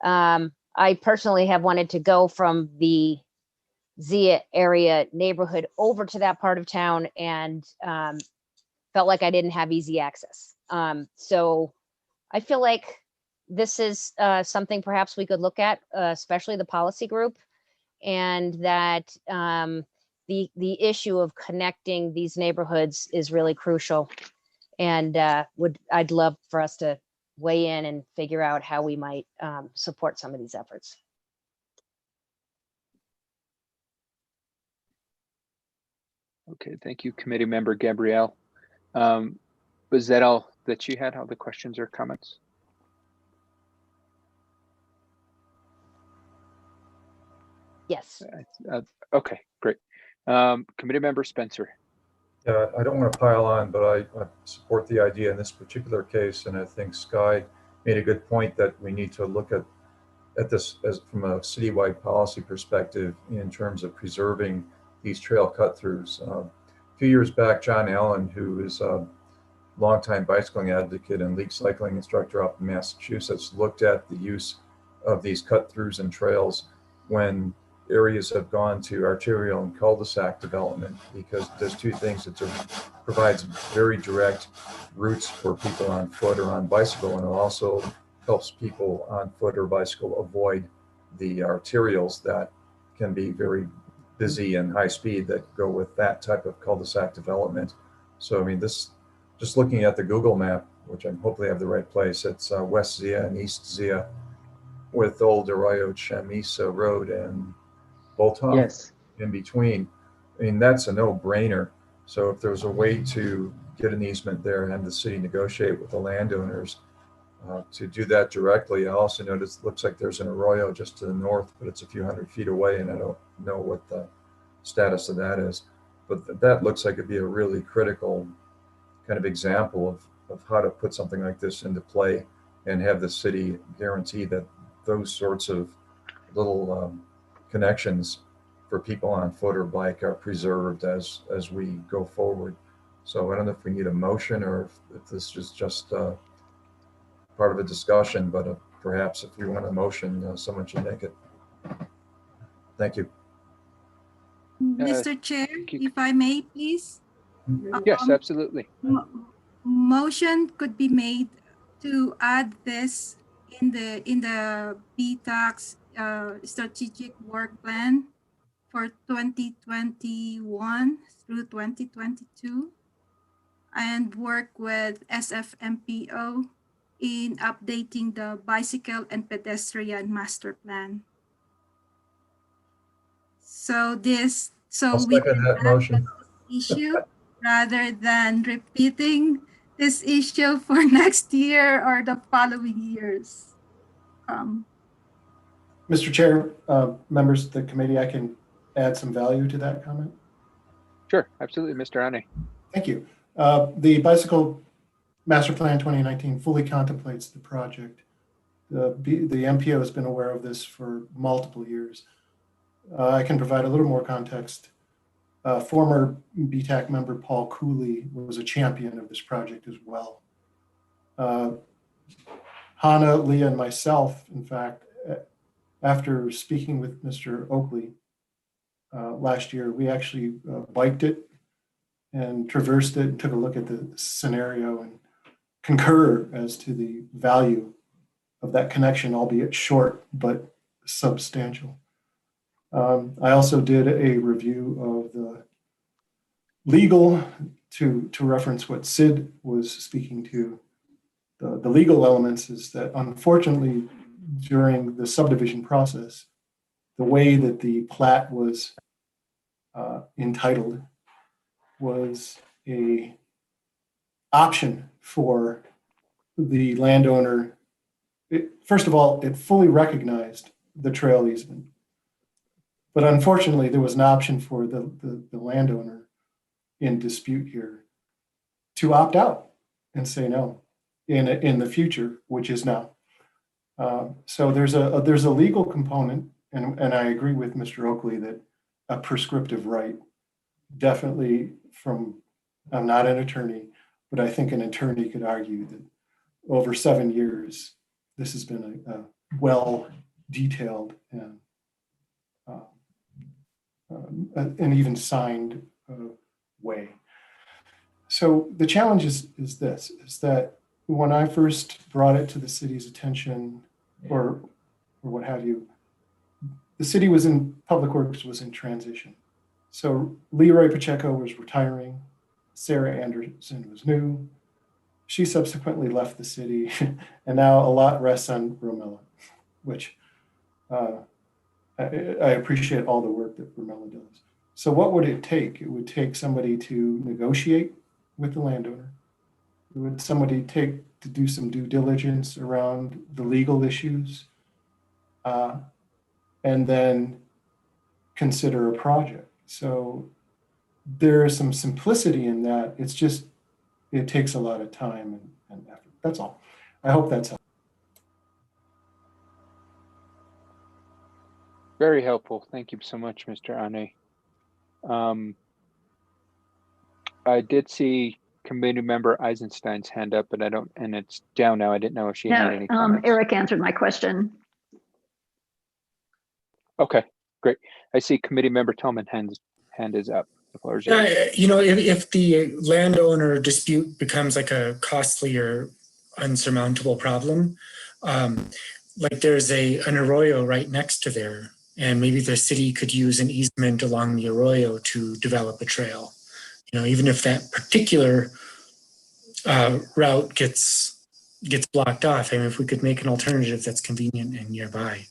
I personally have wanted to go from the Zia area neighborhood over to that part of town, and felt like I didn't have easy access. So I feel like this is something perhaps we could look at, especially the policy group, and that the issue of connecting these neighborhoods is really crucial. And I'd love for us to weigh in and figure out how we might support some of these efforts. Okay, thank you, Committee Member Gabrielle. Was that all that you had, all the questions or comments? Yes. Okay, great. Committee Member Spencer. Yeah, I don't want to pile on, but I support the idea in this particular case, and I think Sky made a good point that we need to look at this as from a citywide policy perspective in terms of preserving these trail cut-throughs. A few years back, John Allen, who is a longtime bicycling advocate and league cycling instructor up in Massachusetts, looked at the use of these cut-throughs and trails when areas have gone to arterial and cul-de-sac development, because there's two things. It provides very direct routes for people on foot or on bicycle, and it also helps people on foot or bicycle avoid the arterials that can be very busy and high speed that go with that type of cul-de-sac development. So I mean, this just looking at the Google map, which I'm hopefully have the right place, it's West Zia and East Zia with Old Arroyo Chamisa Road and Bolton Yes. in between. I mean, that's a no-brainer. So if there's a way to get an easement there and have the city negotiate with the landowners to do that directly. I also noticed it looks like there's an arroyo just to the north, but it's a few hundred feet away, and I don't know what the status of that is. But that looks like it'd be a really critical kind of example of how to put something like this into play and have the city guarantee that those sorts of little connections for people on foot or bike are preserved as we go forward. So I don't know if we need a motion or if this is just part of a discussion, but perhaps if we want a motion, someone should make it. Thank you. Mr. Chair, if I may, please. Yes, absolutely. Motion could be made to add this in the BTAC strategic work plan for 2021 through 2022 and work with SFMPO in updating the bicycle and pedestrian master plan. So I'll we second can that motion. this issue rather than repeating this issue for next year or the following years. Mr. Chair, members of the committee, I can add some value to that comment. Sure, absolutely, Mr. Ane. Thank you. The Bicycle Master Plan 2019 fully contemplates the project. The MPO has been aware of this for multiple years. I can provide a little more context. Former BTAC member Paul Cooley was a champion of this project as well. Hannah, Leah, and myself, in fact, after speaking with Mr. Oakley last year, we actually biked it and traversed it and took a look at the scenario and concur as to the value of that connection, albeit short, but substantial. I also did a review of the legal to reference what Sid was speaking to. The legal elements is that unfortunately during the subdivision process, the way that the plat was entitled was a option for the landowner. First of all, it fully recognized the trail easement. But unfortunately, there was an option for the landowner in dispute here to opt out and say no in the future, which is now. So there's a legal component, and I agree with Mr. Oakley that a prescriptive right definitely I'm not an attorney, but I think an attorney could argue that over 7 years, this has been a well detailed and even signed way. So the challenge is that when I first brought it to the city's attention or what have you, the city Public Works was in transition. So Leroy Pacheco was retiring, Sarah Anderson was new. She subsequently left the city, and now a lot rests on Romella, which I appreciate all the work that Romella does. So what would it take? It would take somebody to negotiate with the landowner. It would somebody take to do some due diligence around the legal issues, and then consider a project. So there is some simplicity in that. It's just, it takes a lot of time and effort. That's all. I hope that's helpful. Very helpful. Thank you so much, Mr. Ane. I did see committee member Eisenstein's hand up, but and it's down now. I didn't know if she had any comments. Eric answered my question. Okay, great. I see committee member Tillman hand is up. The floor is yours. If the landowner dispute becomes like a costly or unsurmountable problem, like there's an arroyo right next to there, and maybe the city could use an easement along the arroyo to develop a trail. Even if that particular route gets blocked off. I mean, if we could make an alternative that's convenient and nearby,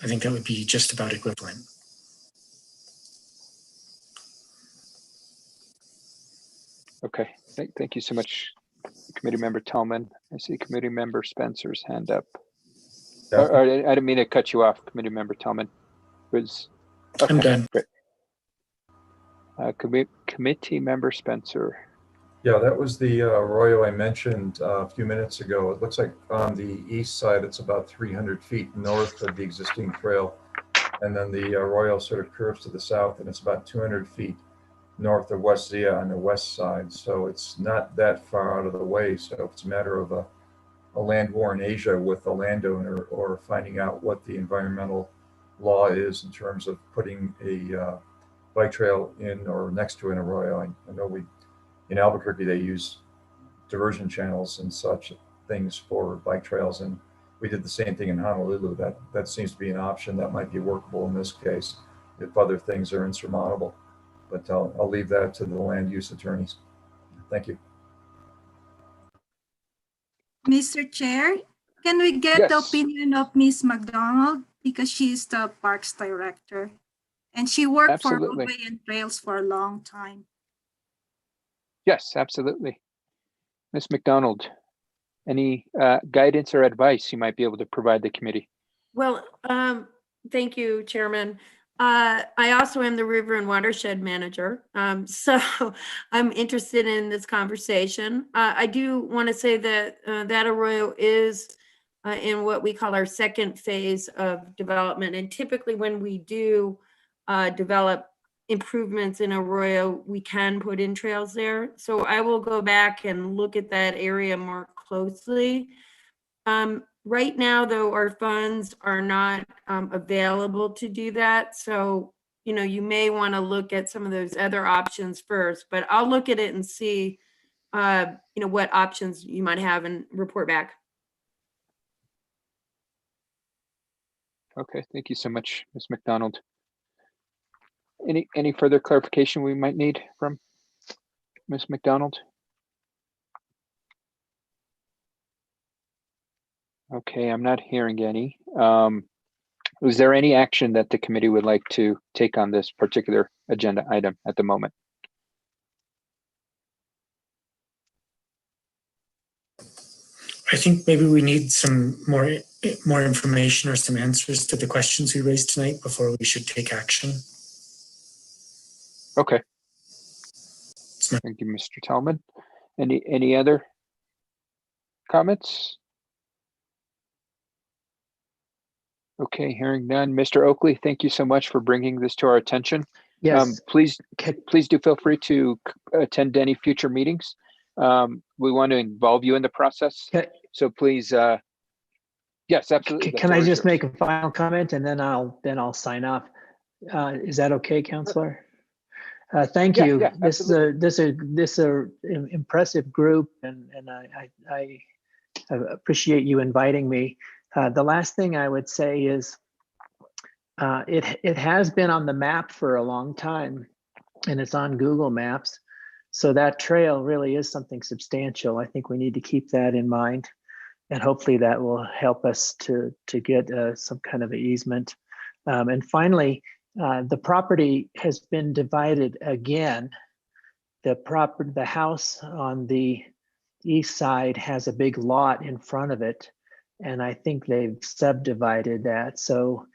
I think that would be just about equivalent. Okay, thank you so much, Committee Member Tallman. I see Committee Member Spencer's hand up. Or, I didn't mean to cut you off, Committee Member Tallman. I'm done. Great. Committee Member Spencer. Yeah, that was the arroyo I mentioned a few minutes ago. It looks like on the east side, it's about 300 feet north of the existing trail. And then the arroyo sort of curves to the south, and it's about 200 feet north of West Zia on the west side. So it's not that far out of the way. So if it's a matter of a land war in Asia with a landowner, or finding out what the environmental law is in terms of putting a bike trail in or next to an arroyo. I know in Albuquerque, they use diversion channels and such things for bike trails. And we did the same thing in Honolulu. That seems to be an option that might be workable in this case if other things are insurmountable. But I'll leave that to the land use attorneys. Thank you. Mr. Chair, can we get the Yes. opinion of Ms. McDonald, because she's the Parks Director and she worked for Absolutely. Roadway and Trails for a long time. Yes, absolutely. Ms. McDonald, any guidance or advice you might be able to provide the committee? Well, thank you, Chairman. I also am the River and Watershed Manager, so I'm interested in this conversation. I do want to say that that arroyo is in what we call our second phase of development. And typically when we do develop improvements in arroyo, we can put in trails there. So I will go back and look at that area more closely. Right now, though, our funds are not available to do that. So, you may want to look at some of those other options first, but I'll look at it and see, what options you might have and report back. Okay, thank you so much, Ms. McDonald. Any further clarification we might need from Ms. McDonald? Okay, I'm not hearing any. Is there any action that the committee would like to take on this particular agenda item at the moment? I think maybe we need some more information or some answers to the questions we raised tonight before we should take action. Okay. Thank you, Mr. Tallman. Any other comments? Okay, hearing none. Mr. Oakley, thank you so much for bringing this to our attention. Yes. Please do feel free to attend any future meetings. We want to involve you in the process. Okay. So please, yes, absolutely. Can I just make a final comment and then I'll sign off? Is that okay, Councillor? Thank you. Yeah, this is an impressive group, and I appreciate you inviting me. The last thing I would say is it has been on the map for a long time, and it's on Google Maps. So that trail really is something substantial. I think we need to keep that in mind, and hopefully that will help us to get some kind of easement. And finally, the property has been divided again. The house on the east side has a big lot in front of it, and I think they've subdivided that. So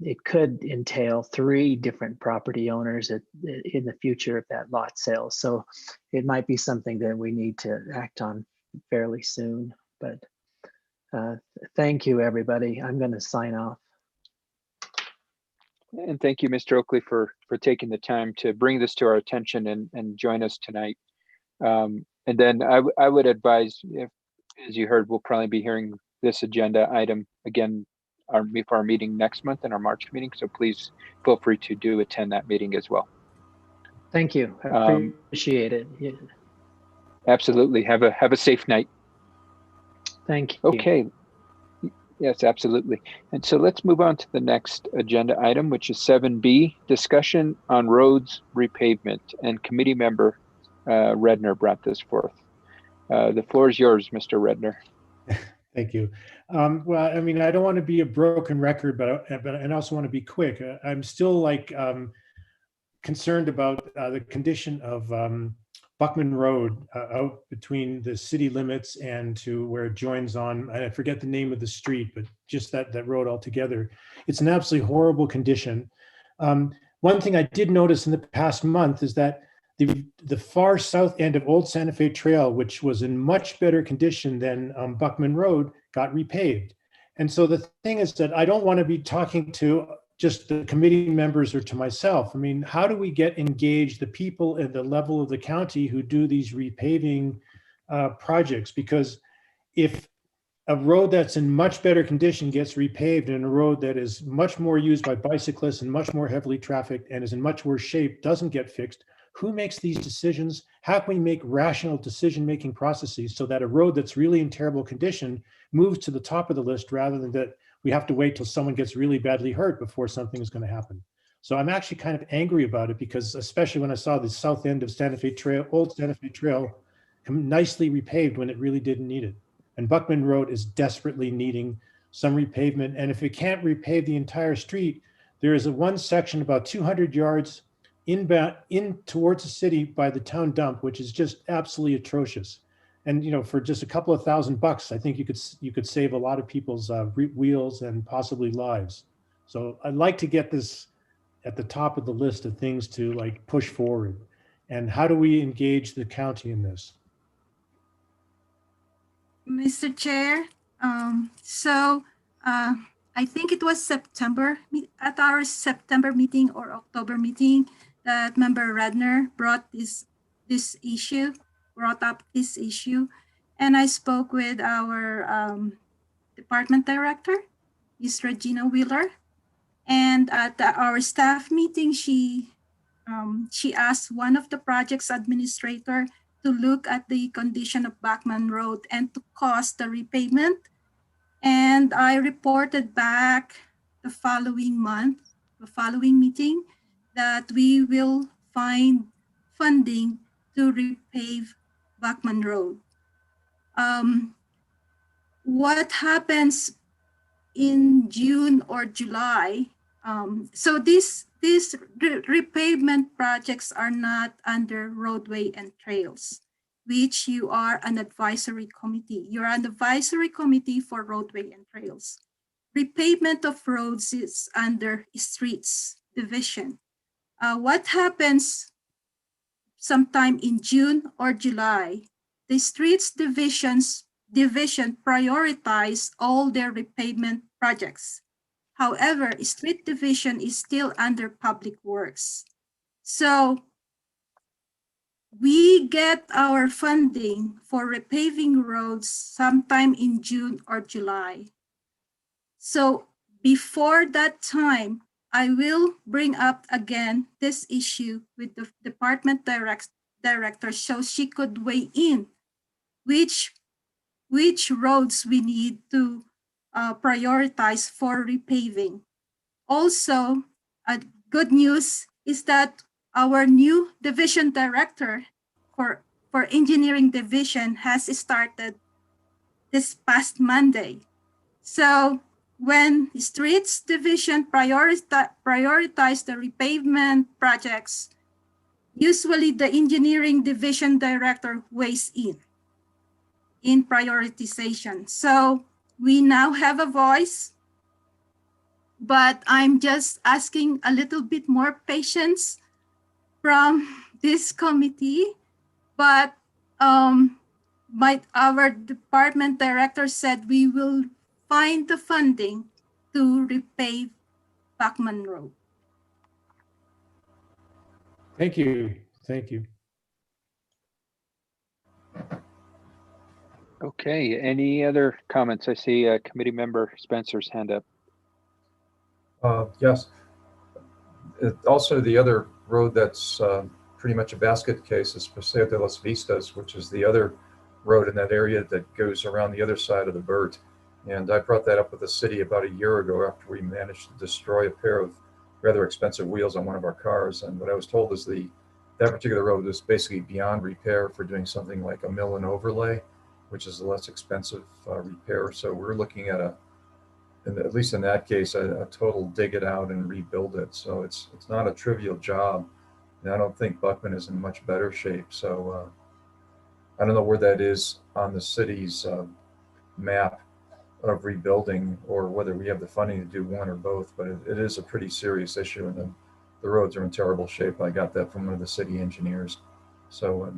it could entail 3 different property owners in the future if that lot sells. So it might be something that we need to act on fairly soon. But thank you, everybody. I'm going to sign off. And thank you, Mr. Oakley, for taking the time to bring this to our attention and join us tonight. And then I would advise, if, as you heard, we'll probably be hearing this agenda item again before our meeting next month in our March meeting. So please feel free to attend that meeting as well. Thank you. I appreciate it. Yeah. Absolutely. Have a safe night. Thank you. Okay. Yes, absolutely. And so let's move on to the next agenda item, which is 7B, discussion on roads repavement. And committee member Redner brought this forth. The floor is yours, Mr. Redner. Thank you. Well, I mean, I don't want to be a broken record, but I also want to be quick. I'm still like concerned about the condition of Buckman Road out between the city limits and to where it joins on, I forget the name of the street, but just that road altogether. It's an absolutely horrible condition. One thing I did notice in the past month is that the far south end of Old Santa Fe Trail, which was in much better condition than Buckman Road, got repaved. And so the thing is that I don't want to be talking to just the committee members or to myself. I mean, how do we get engaged the people at the level of the county who do these repaving projects? Because if a road that's in much better condition gets repaved and a road that is much more used by bicyclists and much more heavily trafficked and is in much worse shape doesn't get fixed, who makes these decisions? How can we make rational decision-making processes so that a road that's really in terrible condition moves to the top of the list rather than that we have to wait till someone gets really badly hurt before something is going to happen? So I'm actually kind of angry about it because especially when I saw the south end of Santa Fe Trail, Old Santa Fe Trail, nicely repaved when it really didn't need it. And Buckman Road is desperately needing some repavement. And if it can't repave the entire street, there is one section about 200 yards in towards the city by the town dump, which is just absolutely atrocious. And you know, for just a couple of $1,000, I think you could save a lot of people's wheels and possibly lives. So I'd like to get this at the top of the list of things to like push forward. And how do we engage the county in this? Mr. Chair, I think it was September, at our September meeting or October meeting, that Member Redner brought up this issue. And I spoke with our department director, Ms. Regina Wheeler. And at our staff meeting, she asked one of the project's administrator to look at the condition of Bachman Road and to cost the repayment. And I reported back the following meeting, that we will find funding to repave Bachman Road. What happens in June or July? So these repavement projects are not under roadway and trails, which you are an advisory committee. You're an advisory committee for roadway and trails. Repavement of roads is under streets division. What happens sometime in June or July? The streets division prioritize all their repavement projects. However, street division is still under public works. So we get our funding for repaving roads sometime in June or July. So before that time, I will bring up again this issue with the department director so she could weigh in which roads we need to prioritize for repaving. Also, good news is that our new division director for engineering division has started this past Monday. So when streets division prioritize the repavement projects, usually the engineering division director weighs in prioritization. So we now have a voice, but I'm just asking a little bit more patience from this committee. But our department director said we will find the funding to repave Bachman Road. Thank you. Thank you. Okay, any other comments? I see committee member Spencer's hand up. Yes. Also, the other road that's pretty much a basket case is Paseo de las Vistas, which is the other road in that area that goes around the other side of the Burt. And I brought that up with the city about a year ago after we managed to destroy a pair of rather expensive wheels on one of our cars. And what I was told is that particular road is basically beyond repair for doing something like a mill and overlay, which is a less expensive repair. So we're looking at at least in that case, a total dig it out and rebuild it. So it's not a trivial job. And I don't think Buckman is in much better shape. So I don't know where that is on the city's map of rebuilding, or whether we have the funding to do one or both, but it is a pretty serious issue, and the roads are in terrible shape. I got that from one of the city engineers. So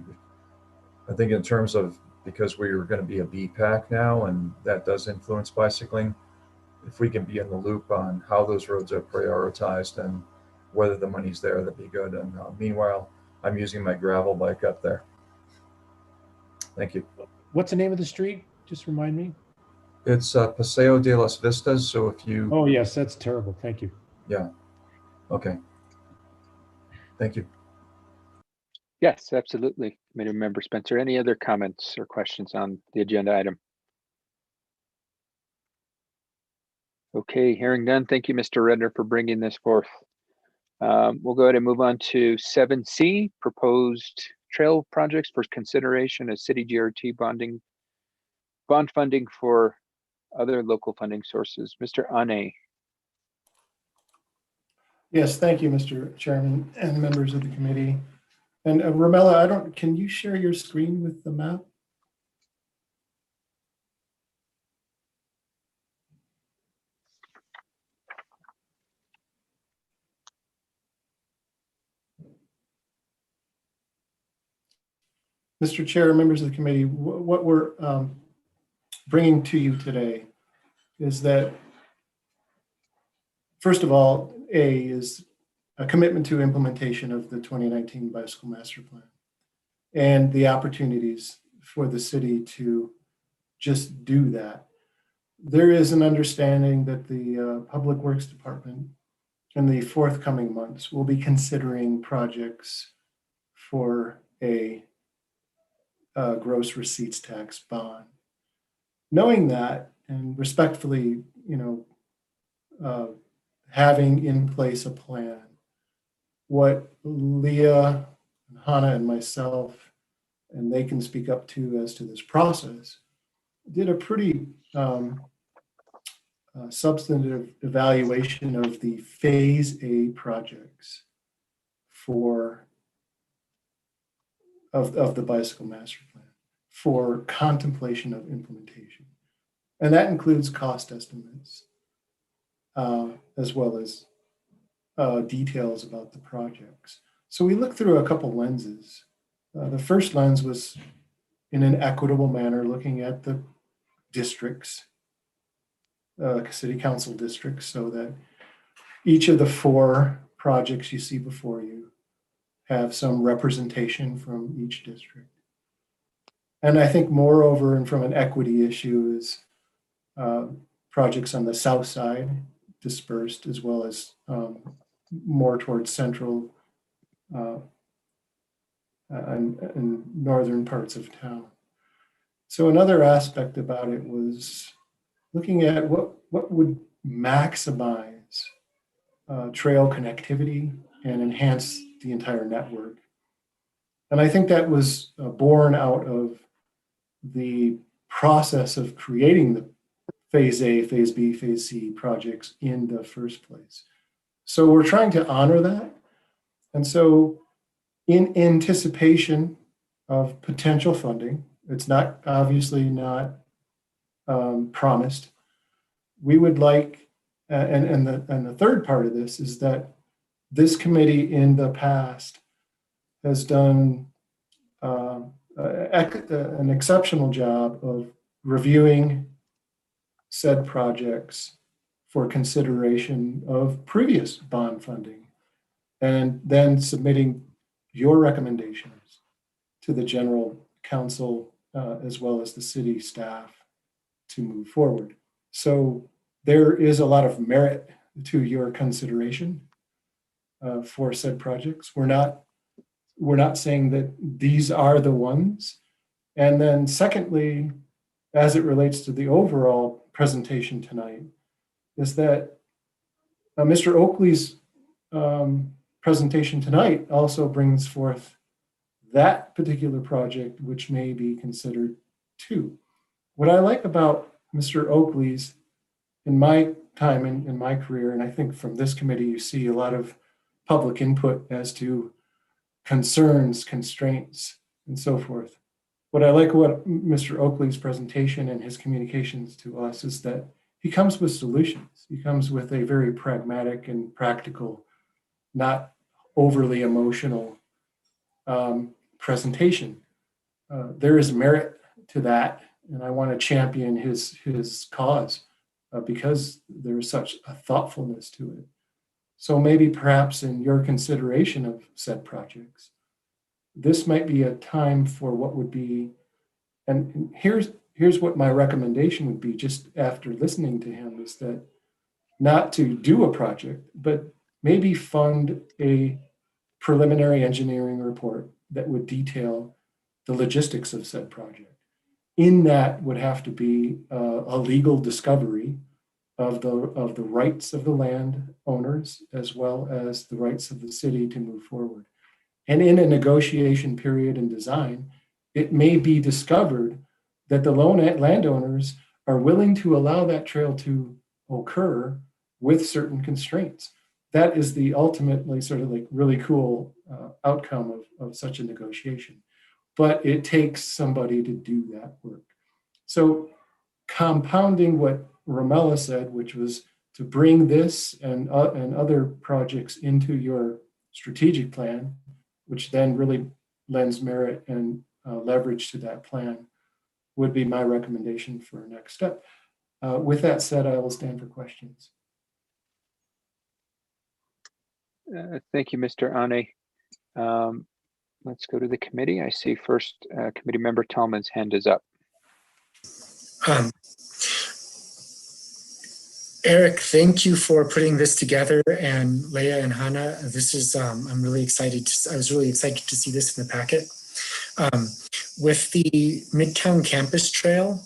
I think in terms of, because we are going to be a BTAC now, and that does influence bicycling, if we can be in the loop on how those roads are prioritized and whether the money's there, that'd be good. And meanwhile, I'm using my gravel bike up there. Thank you. What's the name of the street? Just remind me. It's Paseo de las Vistas. So if you, Oh, yes, that's terrible. Thank you. yeah, okay. Thank you. Yes, absolutely. Committee Member Spencer, any other comments or questions on the agenda item? Okay, hearing none. Thank you, Mr. Redner, for bringing this forth. We'll go ahead and move on to 7C, proposed trail projects for consideration as city GRT bond funding for other local funding sources. Mr. Ane. Yes, thank you, Mr. Chairman and members of the committee. And Rommela, can you share your screen with the map? Mr. Chair, members of the committee, what we're bringing to you today is that, first of all, A is a commitment to implementation of the 2019 Bicycle Master Plan and the opportunities for the city to just do that. There is an understanding that the Public Works Department in the forthcoming months will be considering projects for a gross receipts tax bond. Knowing that, and respectfully, having in place a plan, what Leah, and Hannah, and myself, and they can speak up to as to this process, did a pretty substantive evaluation of the Phase A projects of the Bicycle Master Plan for contemplation of implementation. And that includes cost estimates, as well as details about the projects. So we looked through a couple lenses. The first lens was in an equitable manner, looking at the districts, city council districts, so that each of the 4 projects you see before you have some representation from each district. And I think moreover, and from an equity issue, is projects on the south side dispersed, as well as more towards central and northern parts of town. So another aspect about it was looking at what would maximize trail connectivity and enhance the entire network. And I think that was born out of the process of creating the Phase A, Phase B, Phase C projects in the first place. So we're trying to honor that. And so in anticipation of potential funding, it's not obviously not promised. We would like, and the third part of this is that this committee in the past has done an exceptional job of reviewing said projects for consideration of previous bond funding, and then submitting your recommendations to the general council as well as the city staff to move forward. So there is a lot of merit to your consideration for said projects. We're not saying that these are the ones. And then secondly, as it relates to the overall presentation tonight, is that Mr. Oakley's presentation tonight also brings forth that particular project, which may be considered too. What I like about Mr. Oakley's, in my time in my career, and I think from this committee, you see a lot of public input as to concerns, constraints, and so forth. What I like about Mr. Oakley's presentation and his communications to us is that he comes with solutions. He comes with a very pragmatic and practical, not overly emotional presentation. There is merit to that, and I want to champion his cause because there is such a thoughtfulness to it. So maybe perhaps in your consideration of said projects, this might be a time for what would be, and here's what my recommendation would be just after listening to him, is that not to do a project, but maybe fund a preliminary engineering report that would detail the logistics of said project. In that would have to be a legal discovery of the rights of the land owners as well as the rights of the city to move forward. And in a negotiation period and design, it may be discovered that the landowners are willing to allow that trail to occur with certain constraints. That is the ultimately sort of like really cool outcome of such a negotiation. But it takes somebody to do that work. So compounding what Romella said, which was to bring this and other projects into your strategic plan, which then really lends merit and leverage to that plan, would be my recommendation for a next step. With that said, I will stand for questions. Thank you, Mr. Ane. Let's go to the committee. I see first committee member Tallman's hand is up. Eric, thank you for putting this together, and Leah and Hannah. This is I'm really excited. I was really excited to see this in the packet. With the Midtown Campus Trail,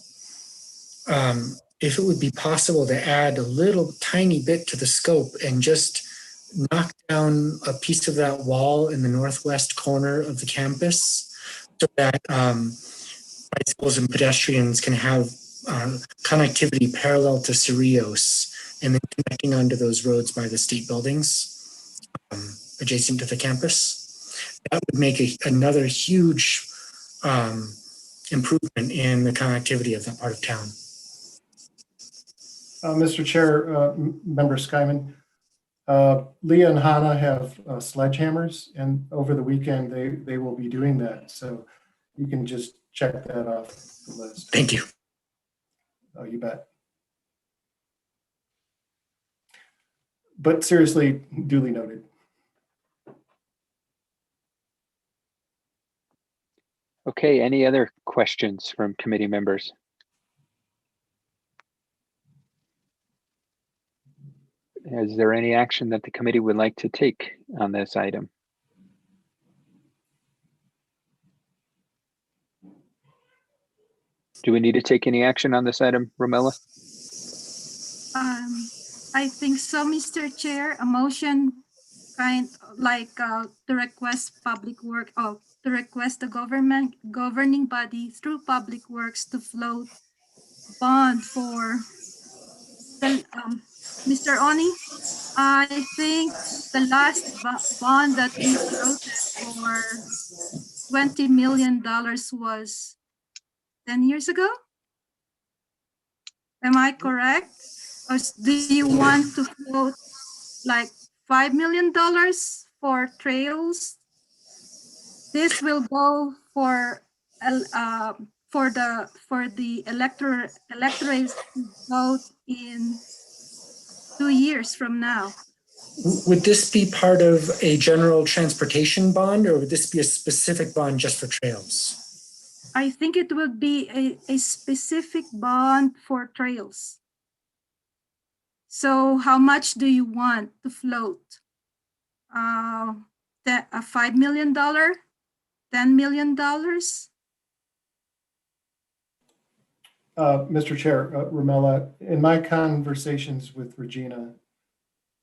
if it would be possible to add a little tiny bit to the scope and just knock down a piece of that wall in the northwest corner of the campus so that bicycles and pedestrians can have connectivity parallel to Cerritos and then connecting onto those roads by the state buildings adjacent to the campus. That would make another huge improvement in the connectivity of that part of town. Mr. Chair, Member Skyman, Leah and Hannah have sledgehammers, and over the weekend they will be doing that. So you can just check that off the list. Thank you. Oh, you bet. But seriously, duly noted. Okay, any other questions from committee members? Is there any action that the committee would like to take on this item? Do we need to take any action on this item, Romella? I think so, Mr. Chair. A motion kind like to request public work, to request the governing body through public works to float bond for the Mr. Oni. I think the last bond that we floated for $20 million was 10 years ago. Am I correct? Or do you want to float like $5 million for trails? This will go for the electorate vote in 2 years from now. Would this be part of a general transportation bond, or would this be a specific bond just for trails? I think it would be a specific bond for trails. So how much do you want to float? $5 million, $10 million? Mr. Chair, Romella, in my conversations with Regina,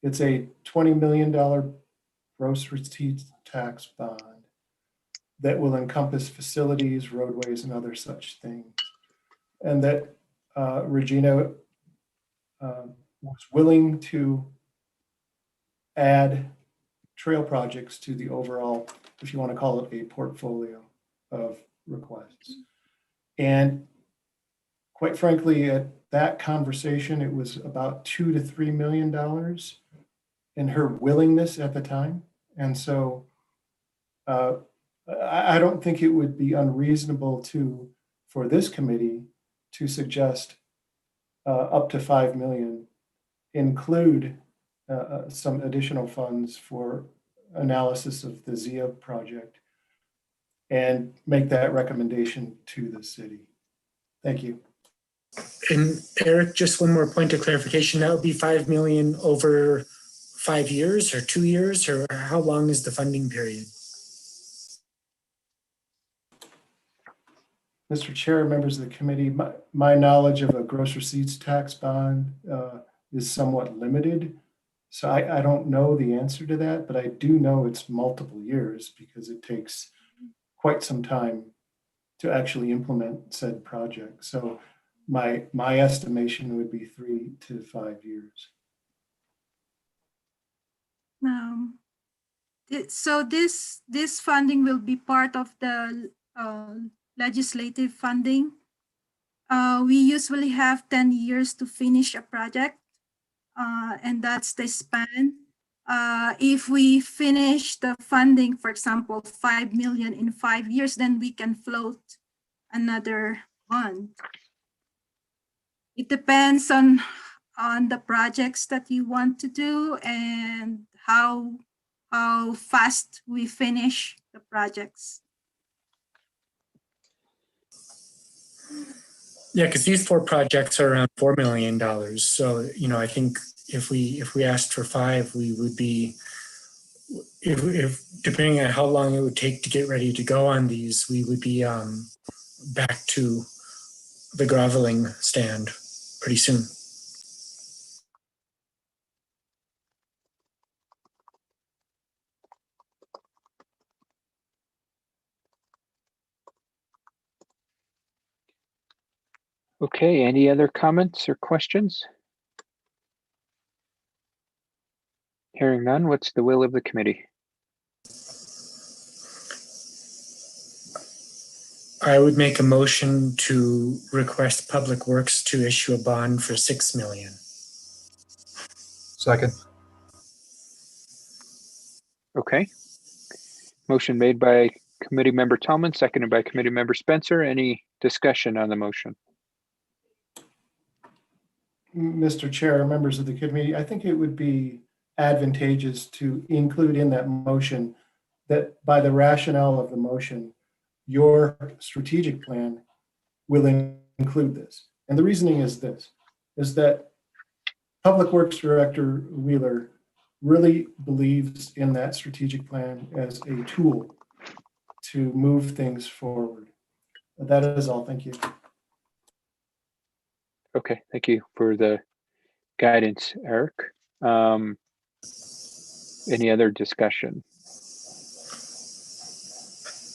it's a $20 million gross receipts tax bond that will encompass facilities, roadways, and other such things. And that Regina was willing to add trail projects to the overall, if you want to call it a portfolio of requests. And quite frankly, at that conversation, it was about $2 to $3 million in her willingness at the time. And so I don't think it would be unreasonable for this committee to suggest up to 5 million, include some additional funds for analysis of the ZIA project, and make that recommendation to the city. Thank you. And Eric, just one more point of clarification. That would be 5 million over 5 years or 2 years, or how long is the funding period? Mr. Chair, members of the committee, my knowledge of a gross receipts tax bond is somewhat limited. So I don't know the answer to that, but I do know it's multiple years because it takes quite some time to actually implement said project. So my estimation would be 3 to 5 years. So this funding will be part of the legislative funding. We usually have 10 years to finish a project, and that's the span. If we finish the funding, for example, 5 million in 5 years, then we can float another bond. It depends on the projects that you want to do and how fast we finish the projects. Yeah, because these 4 projects are around $4 million. So, I think if we asked for 5, we would be, if depending on how long it would take to get ready to go on these, we would be back to the groveling stand pretty soon. Okay, any other comments or questions? Hearing none, what's the will of the committee? I would make a motion to request Public Works to issue a bond for $6 million. Second. Okay. Motion made by committee member Tallman, seconded by committee member Spencer. Any discussion on the motion? Mr. Chair, members of the committee, I think it would be advantageous to include in that motion that by the rationale of the motion, your strategic plan will include this. And the reasoning is this, is that Public Works Director Wheeler really believes in that strategic plan as a tool to move things forward. That is all. Thank you. Okay, thank you for the guidance, Eric. Any other discussion?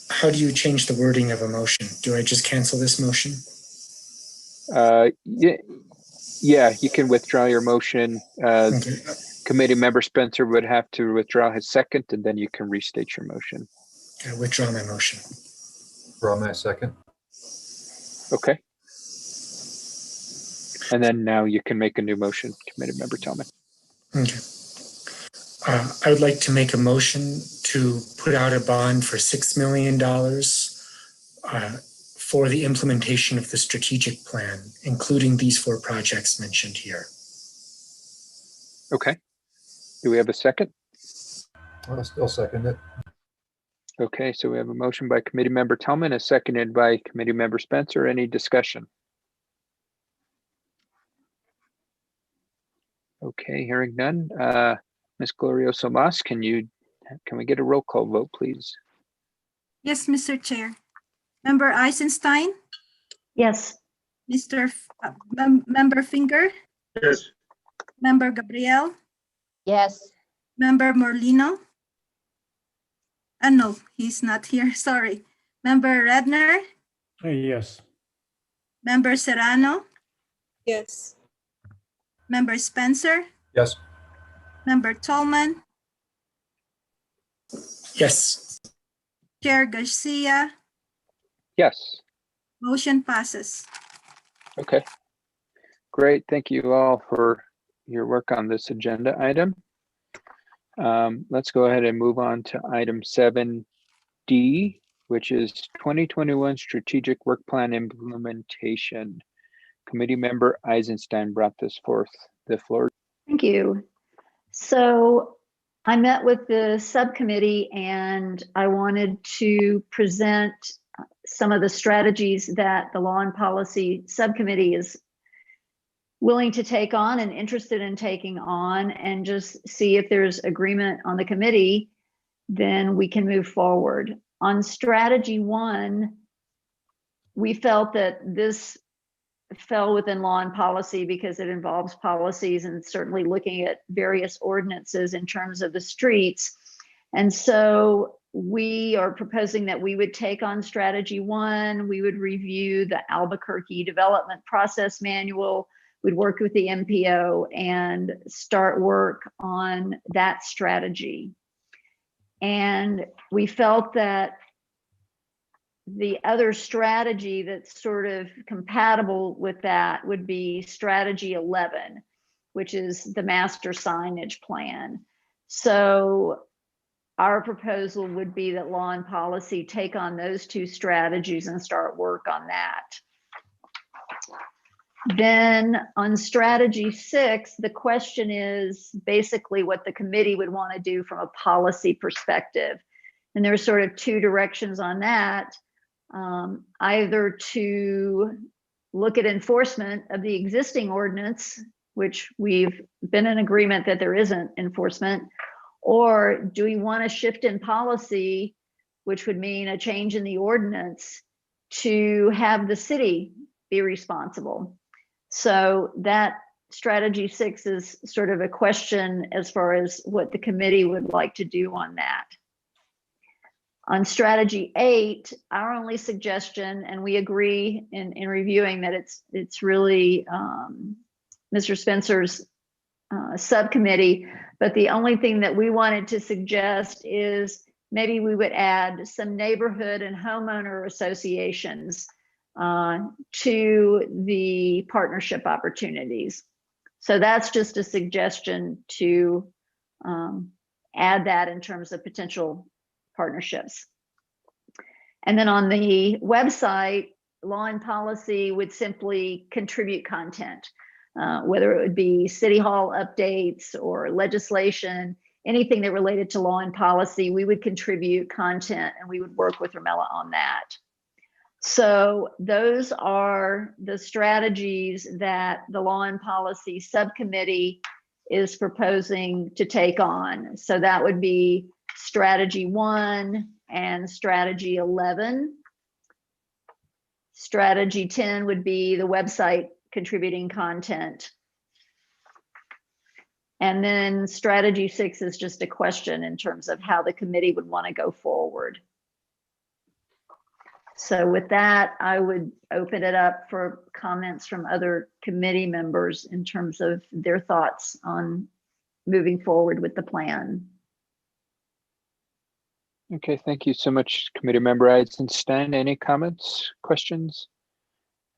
How do you change the wording of a motion? Do I just cancel this motion? Yeah, you can withdraw your motion. Okay. Committee member Spencer would have to withdraw his second, and then you can restate your motion. I withdraw my motion. Withdraw my second. Okay. And then now you can make a new motion, committee member Tillman. Okay. I would like to make a motion to put out a bond for $6 million for the implementation of the strategic plan, including these 4 projects mentioned here. Okay. Do we have a second? I'll still second it. Okay, so we have a motion by committee member Tillman, a seconded by committee member Spencer. Any discussion? Okay, hearing none. Ms. Glorioso Mas, can we get a roll call vote, please? Yes, Mr. Chair. Member Eisenstein, Yes. Member Finger, Yes. Member Gabriel, Yes. Member Morlino, No, he's not here, sorry. Member Redner, Yes. Member Serrano, Yes. Member Spencer, Yes. Member Tolman, Yes. Chair Garcia, Yes. motion passes. Okay. Great. Thank you all for your work on this agenda item. Let's go ahead and move on to item 7D, which is 2021 Strategic Work Plan Implementation. Committee member Eisenstein brought this forth. The floor. Thank you. So I met with the subcommittee and I wanted to present some of the strategies that the Law and Policy Subcommittee is willing to take on and interested in taking on, and just see if there's agreement on the committee, then we can move forward. On strategy 1, we felt that this fell within law and policy because it involves policies and certainly looking at various ordinances in terms of the streets. And so we are proposing that we would take on strategy 1, we would review the Albuquerque Development Process Manual, we'd work with the MPO and start work on that strategy. And we felt that the other strategy that's sort of compatible with that would be strategy 11, which is the master signage plan. So our proposal would be that law and policy take on those 2 strategies and start work on that. Then on strategy 6, the question is basically what the committee would want to do from a policy perspective. And there's sort of 2 directions on that. Either to look at enforcement of the existing ordinance, which we've been in agreement that there isn't enforcement, or do we want to shift in policy, which would mean a change in the ordinance to have the city be responsible. So that strategy 6 is sort of a question as far as what the committee would like to do on that. On strategy 8, our only suggestion, and we agree in reviewing that it's really Mr. Spencer's subcommittee, but the only thing that we wanted to suggest is maybe we would add some neighborhood and homeowner associations to the partnership opportunities. So that's just a suggestion to add that in terms of potential partnerships. And then on the website, law and policy would simply contribute content, whether it would be city hall updates or legislation, anything that related to law and policy, we would contribute content and we would work with Ramela on that. So those are the strategies that the Law and Policy Subcommittee is proposing to take on. So that would be strategy 1 and strategy 11. Strategy 10 would be the website contributing content. And then strategy 6 is just a question in terms of how the committee would want to go forward. So with that, I would open it up for comments from other committee members in terms of their thoughts on moving forward with the plan. Okay, thank you so much, Committee Member Eisenstein. Any comments, questions?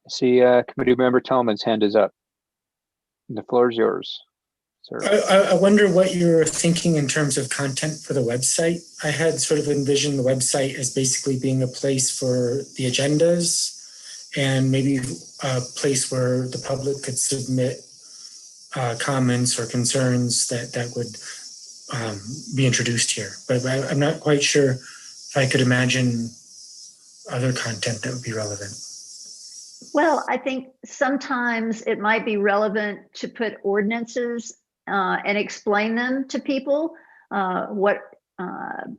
I see Committee Member Tallman's hand is up. The floor is yours, sir. I wonder what you're thinking in terms of content for the website. I had sort of envisioned the website as basically being a place for the agendas and maybe a place where the public could submit comments or concerns that would be introduced here. But I'm not quite sure if I could imagine other content that would be relevant. Well, I think sometimes it might be relevant to put ordinances and explain them to people, what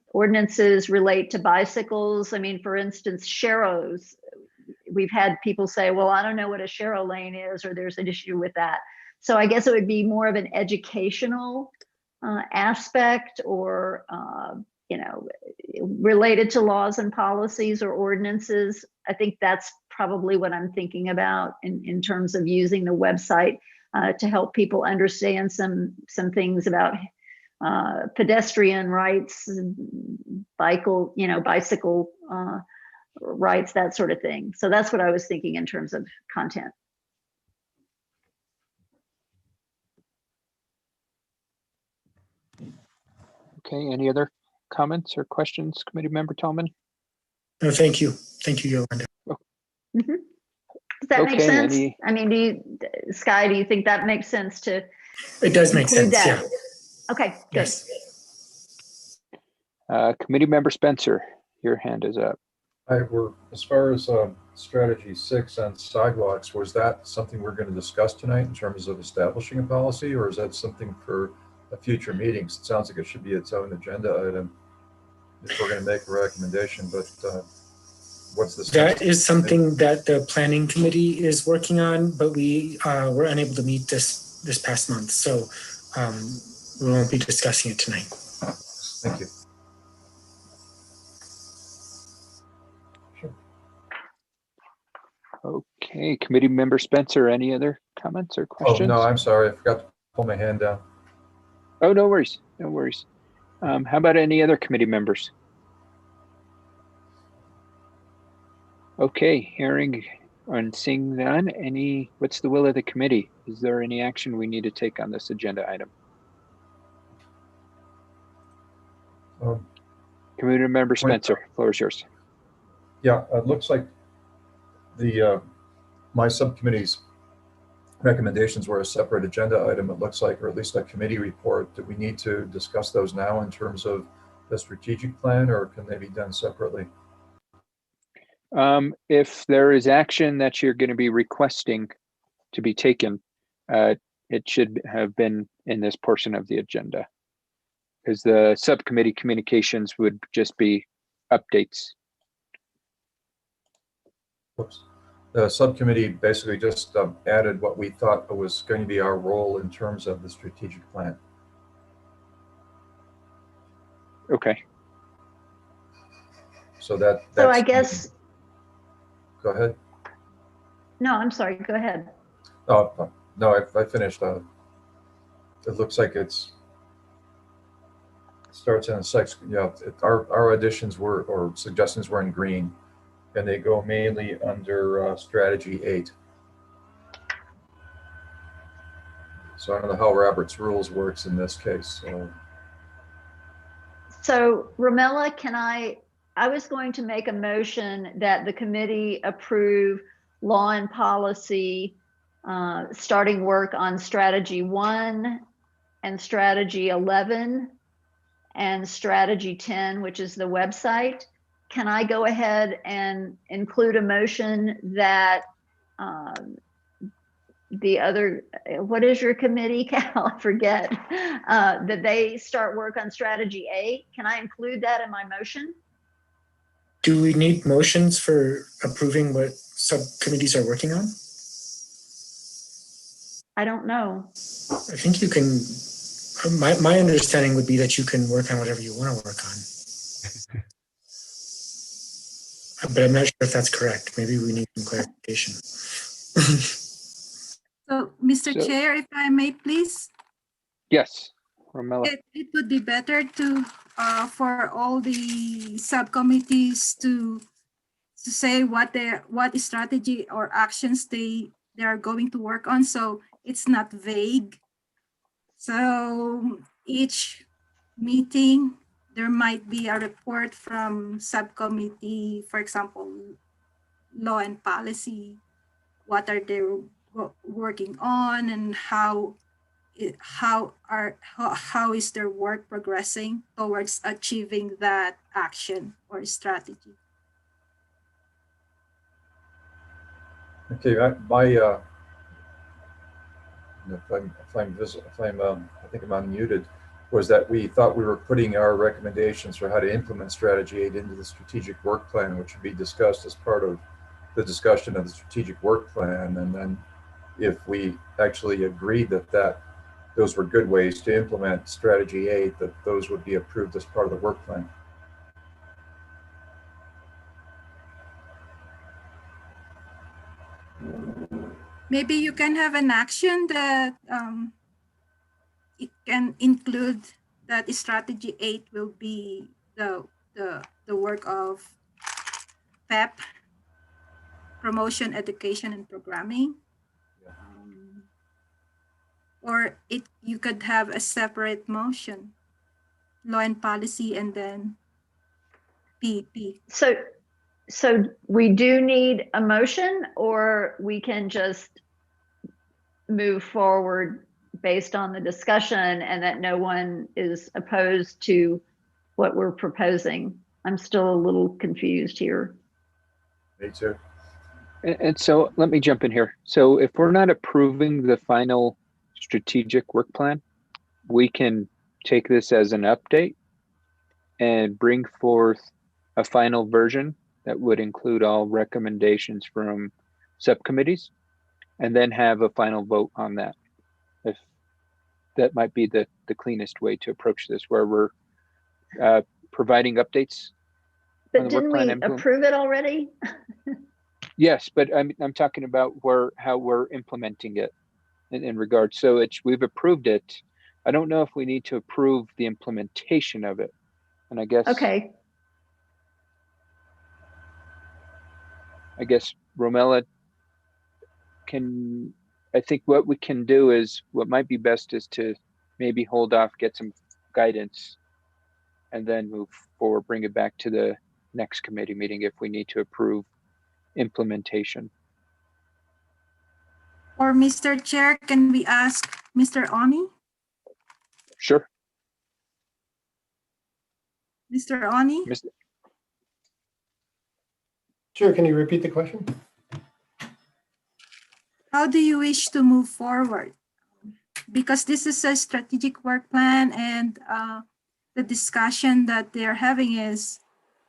ordinances relate to bicycles. I mean, for instance, sharrows. We've had people say, well, I don't know what a sharrow lane is, or there's an issue with that. So I guess it would be more of an educational aspect, or, you know, related to laws and policies or ordinances. I think that's probably what I'm thinking about in terms of using the website to help people understand some things about pedestrian rights, bicycle rights, that sort of thing. So that's what I was thinking in terms of content. Okay, any other comments or questions, Committee Member Tallman? No, thank you. Thank you, Yolanda. Mm-hmm. Does that make Okay, sense? any- I mean, Sky, do you think that makes sense to It does make include sense, that? yeah. Okay, good. Yes. Committee Member Spencer, your hand is up. As far as strategy 6 on sidewalks, was that something we're going to discuss tonight in terms of establishing a policy, or is that something for a future meeting? It sounds like it should be its own agenda item if we're going to make a recommendation, but what's the That is something that the planning committee is working on, but we were unable to meet this past month. So we won't be discussing it tonight. Thank you. Okay, Committee Member Spencer, any other comments or questions? Oh, no, I'm sorry. I forgot to pull my hand down. Oh, no worries, no worries. How about any other committee members? Okay, hearing and seeing none, what's the will of the committee? Is there any action we need to take on this agenda item? Committee Member Spencer, floor is yours. Yeah, it looks like my subcommittee's recommendations were a separate agenda item, it looks like, or at least a committee report. Do we need to discuss those now in terms of the strategic plan, or can they be done separately? If there is action that you're going to be requesting to be taken, it should have been in this portion of the agenda, because the subcommittee communications would just be updates. Whoops. The subcommittee basically just added what we thought was going to be our role in terms of the strategic plan. Okay. So that's I guess. Go ahead. No, I'm sorry. Go ahead. Oh, no, I finished. It looks like it starts in a section. Yeah, our additions or suggestions were in green, and they go mainly under strategy 8. So I don't know how Robert's rules works in this case. So Ramella, I was going to make a motion that the committee approve law and policy starting work on strategy 1 and strategy 11 and strategy 10, which is the website. Can I go ahead and include a motion that the other, what is your committee, Cal? I forget, that they start work on strategy 8. Can I include that in my motion? Do we need motions for approving what subcommittees are working on? I don't know. I think you can, my understanding would be that you can work on whatever you want to work on. But I'm not sure if that's correct. Maybe we need some clarification. So, Mr. Chair, if I may, please. Yes, Ramella. It would be better to for all the subcommittees to say what strategy or actions they are going to work on, so it's not vague. So each meeting there might be a report from subcommittee, for example, law and policy. What are they working on, and how is their work progressing towards achieving that action or strategy? Okay, I think I'm unmuted. Was that we thought we were putting our recommendations for how to implement strategy 8 into the strategic work plan, which would be discussed as part of the discussion of the strategic work plan. And then if we actually agreed that those were good ways to implement strategy 8, that those would be approved as part of the work plan. maybe you can have an action that it can include that strategy 8 will be the work of PEP, promotion, education, and programming. Or you could have a separate motion, law and policy, and then PP. So we do need a motion, or we can just move forward based on the discussion and that no one is opposed to what we're proposing. I'm still a little confused here. Me too. And so let me jump in here. So if we're not approving the final strategic work plan, we can take this as an update and bring forth a final version that would include all recommendations from subcommittees, and then have a final vote on that. If that might be the cleanest way to approach this, where we're providing updates. But didn't we approve it already? Yes, but I'm talking about how we're implementing it in regards. So we've approved it. I don't know if we need to approve the implementation of it. And I guess Romella, I think what we can do is, what might be best is to maybe hold off, get some guidance, and then move forward, bring it back to the next committee meeting if we need to approve implementation. Or Mr. Chair, can we ask Mr. Oni? Sure. Mr. Oni? Sure, can you repeat the question? How do you wish to move forward? Because this is a strategic work plan, and the discussion that they're having is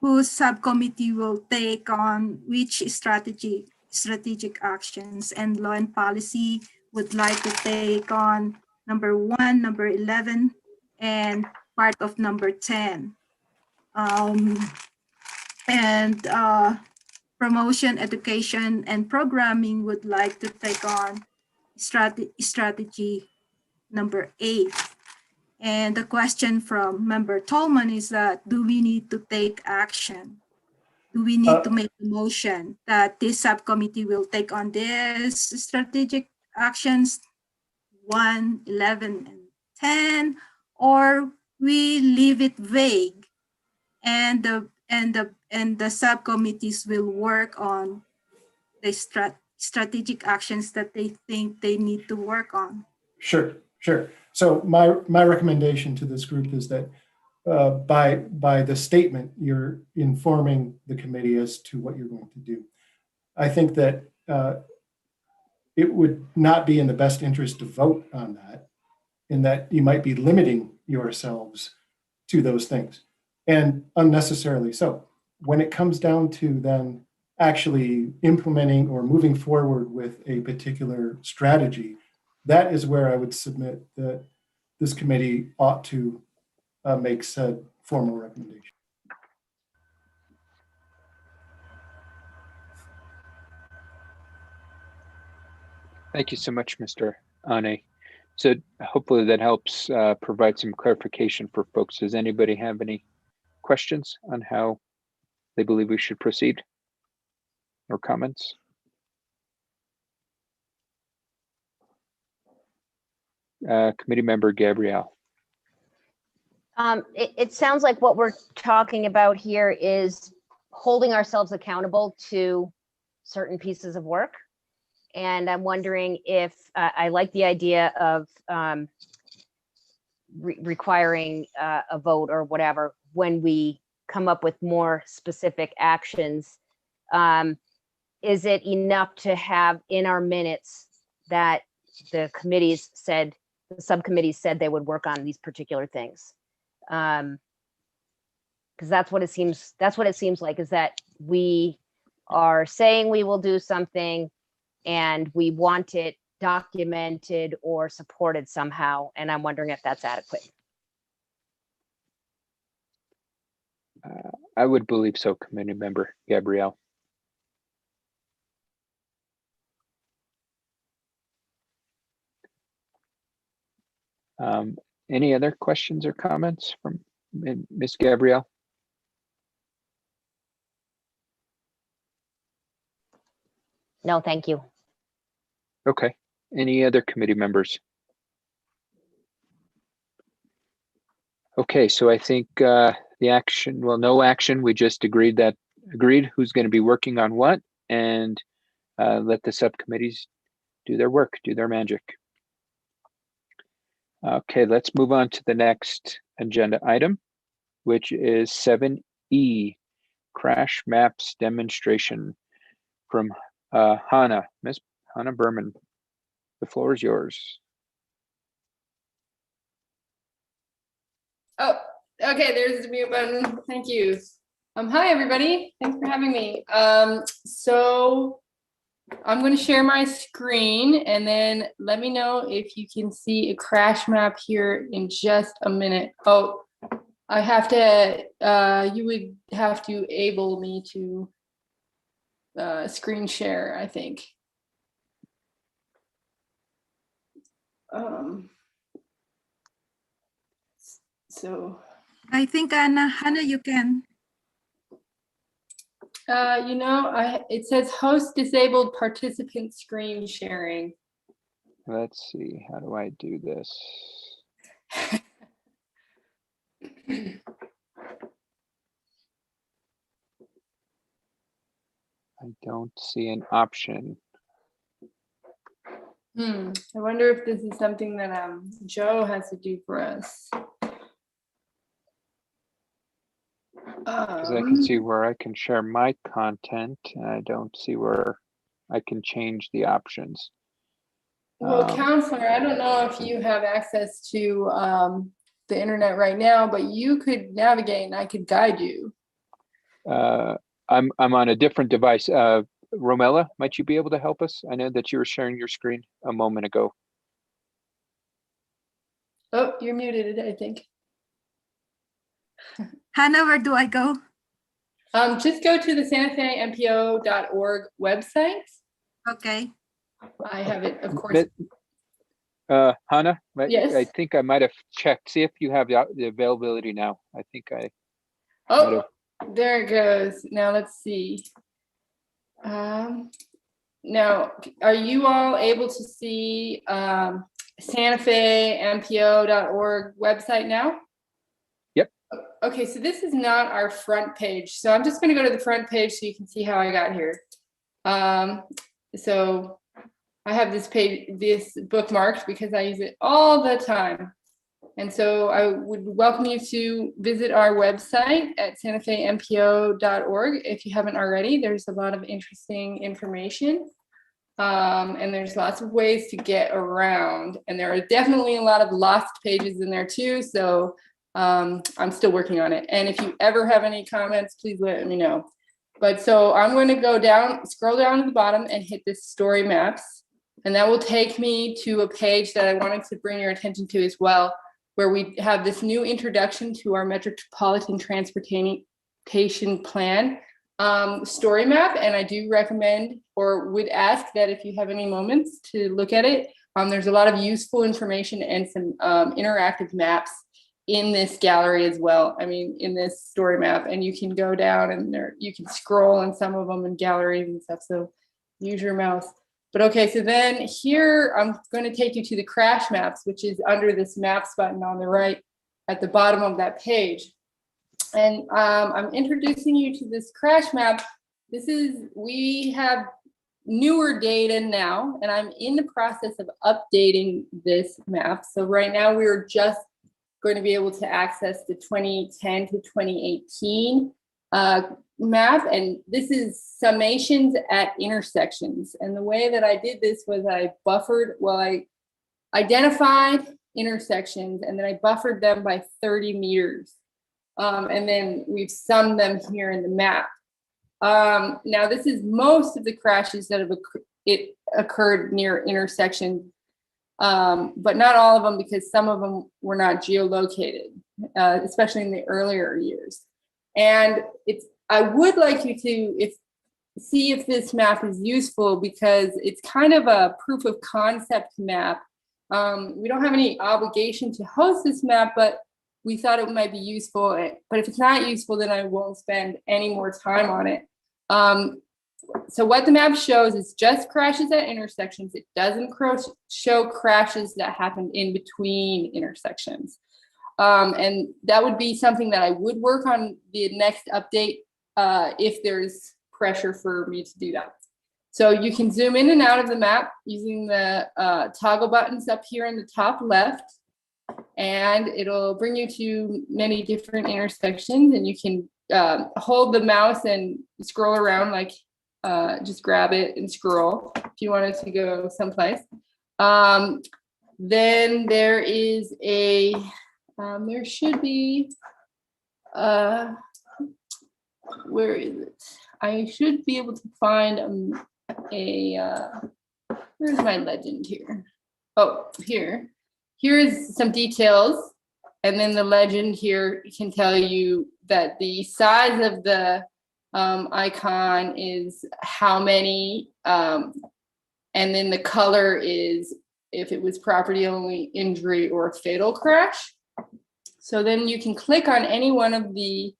whose subcommittee will take on which strategic actions, and law and policy would like to take on number 1, number 11, and part of number 10. Promotion, education, and programming would like to take on strategy number 8. And the question from Member Tolman is that, do we need to take action? Do we need to make a motion that this subcommittee will take on this strategic actions 1, 11, and 10, or we leave it vague and the subcommittees will work on the strategic actions that they think they need to work on? Sure. So my recommendation to this group is that by the statement, you're informing the committee as to what you're going to do. I think that it would not be in the best interest to vote on that, in that you might be limiting yourselves to those things, and unnecessarily so. When it comes down to then actually implementing or moving forward with a particular strategy, that is where I would submit that this committee ought to make said formal recommendation. Thank you so much, Mr. Ane. So hopefully that helps provide some clarification for folks. Does anybody have any questions on how they believe we should proceed, or comments? Committee member Gabrielle. It sounds like what we're talking about here is holding ourselves accountable to certain pieces of work. And I'm wondering if I like the idea of requiring a vote or whatever when we come up with more specific actions. Is it enough to have in our minutes that the subcommittees said they would work on these particular things? Because that's what it seems like, is that we are saying we will do something and we want it documented or supported somehow, and I'm wondering if that's adequate. I would believe so, committee member Gabrielle. Any other questions or comments from Ms. Gabrielle? No, thank you. Okay. Any other committee members? Okay, so I think the action, well, no action. We just agreed who's going to be working on what, and let the subcommittees do their work, do their magic. Okay, let's move on to the next agenda item, which is 7E, crash maps demonstration from Hannah. Miss Hannah Berman, the floor is yours. Oh, okay, there's the mute button. Thank you. Hi, everybody. Thanks for having me. So I'm going to share my screen and then let me know if you can see a crash map here in just a minute. Oh, I have to, you would have to enable me to screen share, I think. So I think Hannah, you can. you know, it says host disabled participant screen sharing. Let's see, how do I do this? I don't see an option. I wonder if this is something that Joe has to do for us. Because I can see where I can share my content, and I don't see where I can change the options. Well, counselor, I don't know if you have access to the internet right now, but you could navigate and I could guide you. I'm on a different device. Romella, might you be able to help us? I know that you were sharing your screen a moment ago. Oh, you're muted, I think. Hannah, where do I go? Just go to the SantaFeMPO.org website. Okay. I have it, of course. Hannah, Yes. I think I might have checked. See if you have the availability now. I think I. Oh, there it goes. Now let's see. Now, are you all able to see SantaFeMPO.org website now? Yep. Okay, so this is not our front page. So I'm just going to go to the front page so you can see how I got here. So I have this page, this bookmarked because I use it all the time. And so I would welcome you to visit our website at SantaFeMPO.org if you haven't already. There's a lot of interesting information. And there's lots of ways to get around. And there are definitely a lot of lost pages in there too. So I'm still working on it. And if you ever have any comments, please let me know. But so I'm going to go down, scroll down to the bottom and hit this story maps. And that will take me to a page that I wanted to bring your attention to as well, where we have this new introduction to our Metropolitan Transportation Plan story map. And I do recommend or would ask that if you have any moments to look at it, there's a lot of useful information and some interactive maps in this gallery as well. I mean, in this story map, and you can go down and there you can scroll in some of them in galleries and stuff. So use your mouse. But okay, so then here I'm going to take you to the crash maps, which is under this maps button on the right at the bottom of that page. And I'm introducing you to this crash map. We have newer data now, and I'm in the process of updating this map. So right now we're just going to be able to access the 2010 to 2018 map, and this is summations at intersections. And the way that I did this was I identified intersections and then I buffered them by 30 meters. And then we've summed them here in the map. Now this is most of the crashes that have occurred near intersections, but not all of them, because some of them were not geolocated, especially in the earlier years. And I would like you to see if this map is useful, because it's kind of a proof of concept map We don't have any obligation to host this map, but we thought it might be useful. But if it's not useful, then I won't spend any more time on it. So what the map shows is just crashes at intersections. It doesn't show crashes that happen in between intersections. And that would be something that I would work on the next update if there's pressure for me to do that. So you can zoom in and out of the map using the toggle buttons up here in the top left, and it'll bring you to many different intersections, and you can hold the mouse and scroll around, like just grab it and scroll if you wanted to go someplace. Then there is a, there should be, where is it? I should be able to find where's my legend here? Oh, here. Here is some details. And then the legend here can tell you that the size of the icon is how many, and then the color is if it was property only, injury, or fatal crash. So then you can click on any one of the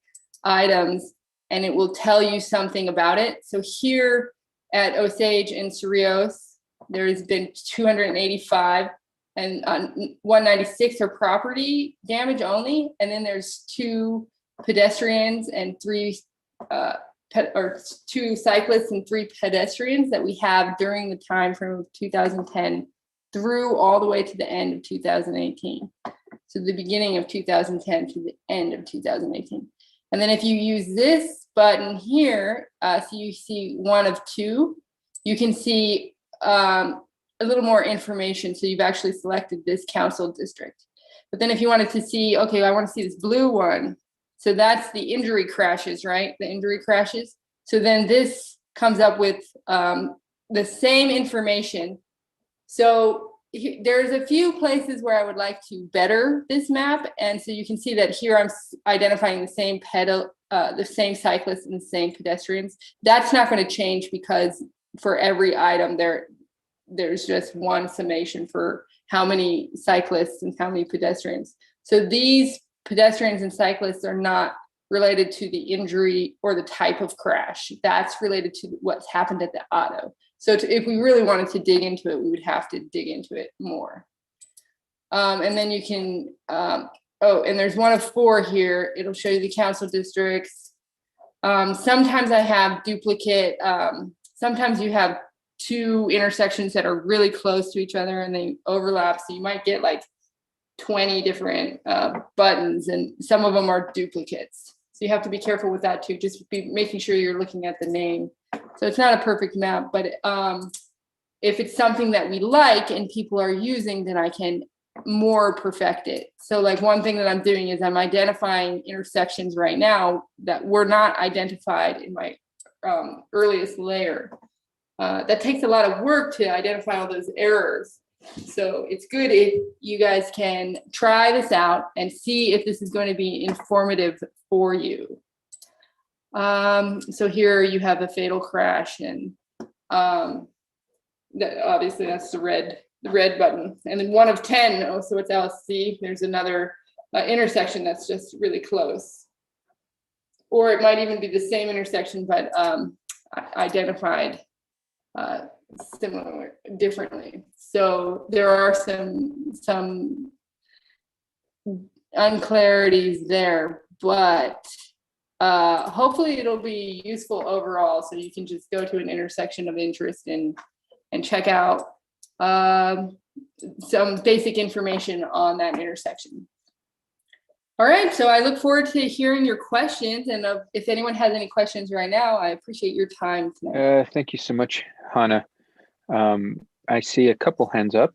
items and it will tell you something about it. So here at Osage and Cerrillos, there's been 285 and 196 are property damage only. And then there's 2 pedestrians and 2 cyclists and 3 pedestrians that we have during the time frame of 2010 through all the way to the end of 2018. So the beginning of 2010 to the end of 2018. And then if you use this button here, so you see 1 of 2, you can see a little more information. So you've actually selected this council district. But then if you wanted to see, okay, I want to see this blue one. So that's the injury crashes, right? The injury crashes. So then this comes up with the same information. So there's a few places where I would like to better this map. And so you can see that here I'm identifying the same the same cyclists and the same pedestrians. That's not going to change because for every item there's just one summation for how many cyclists and how many pedestrians. So these pedestrians and cyclists are not related to the injury or the type of crash. That's related to what's happened at the auto. So if we really wanted to dig into it, we would have to dig into it more. And then you can, oh, and there's 1 of 4 here. It'll show you the council districts. Sometimes I have duplicate, sometimes you have 2 intersections that are really close to each other and they overlap. So you might get like 20 different buttons, and some of them are duplicates. So you have to be careful with that too. Just be making sure you're looking at the name. So it's not a perfect map, but if it's something that we like and people are using, then I can more perfect it. So like one thing that I'm doing is I'm identifying intersections right now that were not identified in my earliest layer. That takes a lot of work to identify all those errors. So it's good if you guys can try this out and see if this is going to be informative for you. So here you have a fatal crash, and obviously that's the red button. And then 1 of 10, oh, so it's LC. There's another intersection that's just really close. Or it might even be the same intersection, but identified similar, differently. So there are some unclarities there, but hopefully it'll be useful overall. So you can just go to an intersection of interest and check out some basic information on that intersection. All right, so I look forward to hearing your questions, and if anyone has any questions right now, I appreciate your time tonight. Thank you so much, Hannah. I see a couple hands up.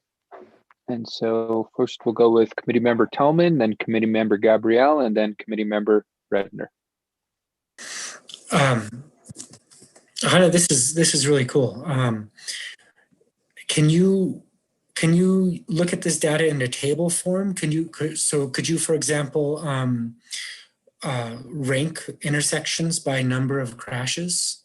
And so first we'll go with Committee Member Tallman, then Committee Member Gabrielle, and then Committee Member Redner. Hannah, this is really cool. Can you look at this data in a table form? Could you, for example, rank intersections by number of crashes?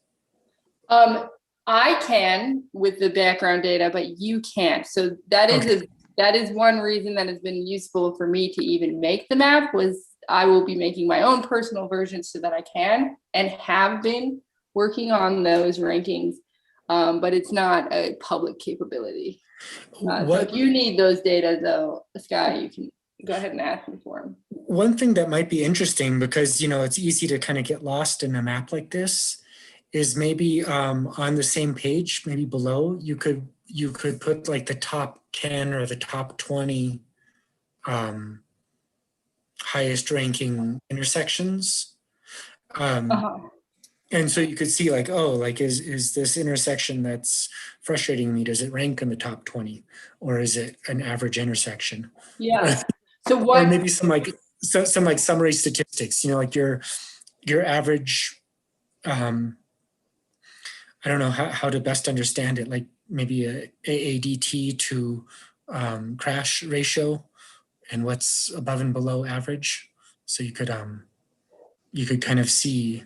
I can with the background data, but you can't. So that is that is one reason that has been useful for me to even make the map. Was I will be making my own personal version so that I can and have been working on those rankings, but it's not a public capability. So if you need those data though, Sky, you can go ahead and ask me for them. One thing that might be interesting, because it's easy to kind of get lost in a map like this, is maybe on the same page, maybe below, you could put like the top 10 or the top 20 highest ranking intersections. And so you could see like, oh, like is this intersection that's frustrating me, does it rank in the top 20, or is it an average intersection? Yeah. So what? Or maybe some summary statistics, like your average, I don't know how to best understand it, like maybe a AADT to crash ratio, and what's above and below average. So you could kind of see,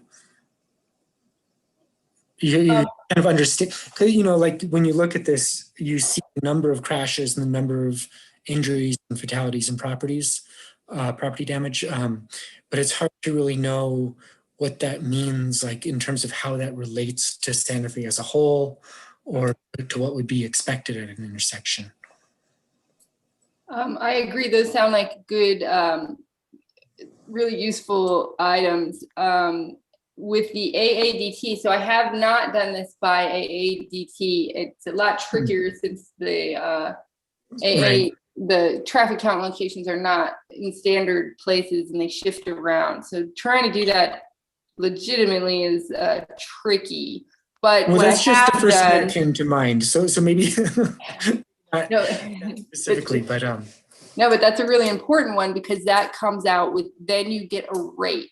you kind of understand, like when you look at this, you see the number of crashes and the number of injuries and fatalities and property damage, but it's hard to really know what that means, like in terms of how that relates to Santa Fe as a whole, or to what would be expected at an intersection. I agree. Those sound like good, really useful items. With the AADT, so I have not done this by AADT. It's a lot trickier since the the traffic count locations are not in standard places and they shift around. So trying to do that legitimately is tricky. But well, what that's I just have the first thing done, that came to mind. So maybe not no, specifically, but no, but that's a really important one, because that comes out with, then you get a rate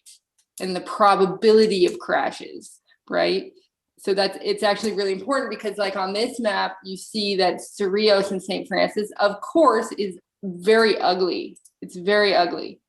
and the probability of crashes, right? So it's actually really important, because like on this map, you see that Cerrillos and St. Francis, of course, is very ugly. It's very ugly.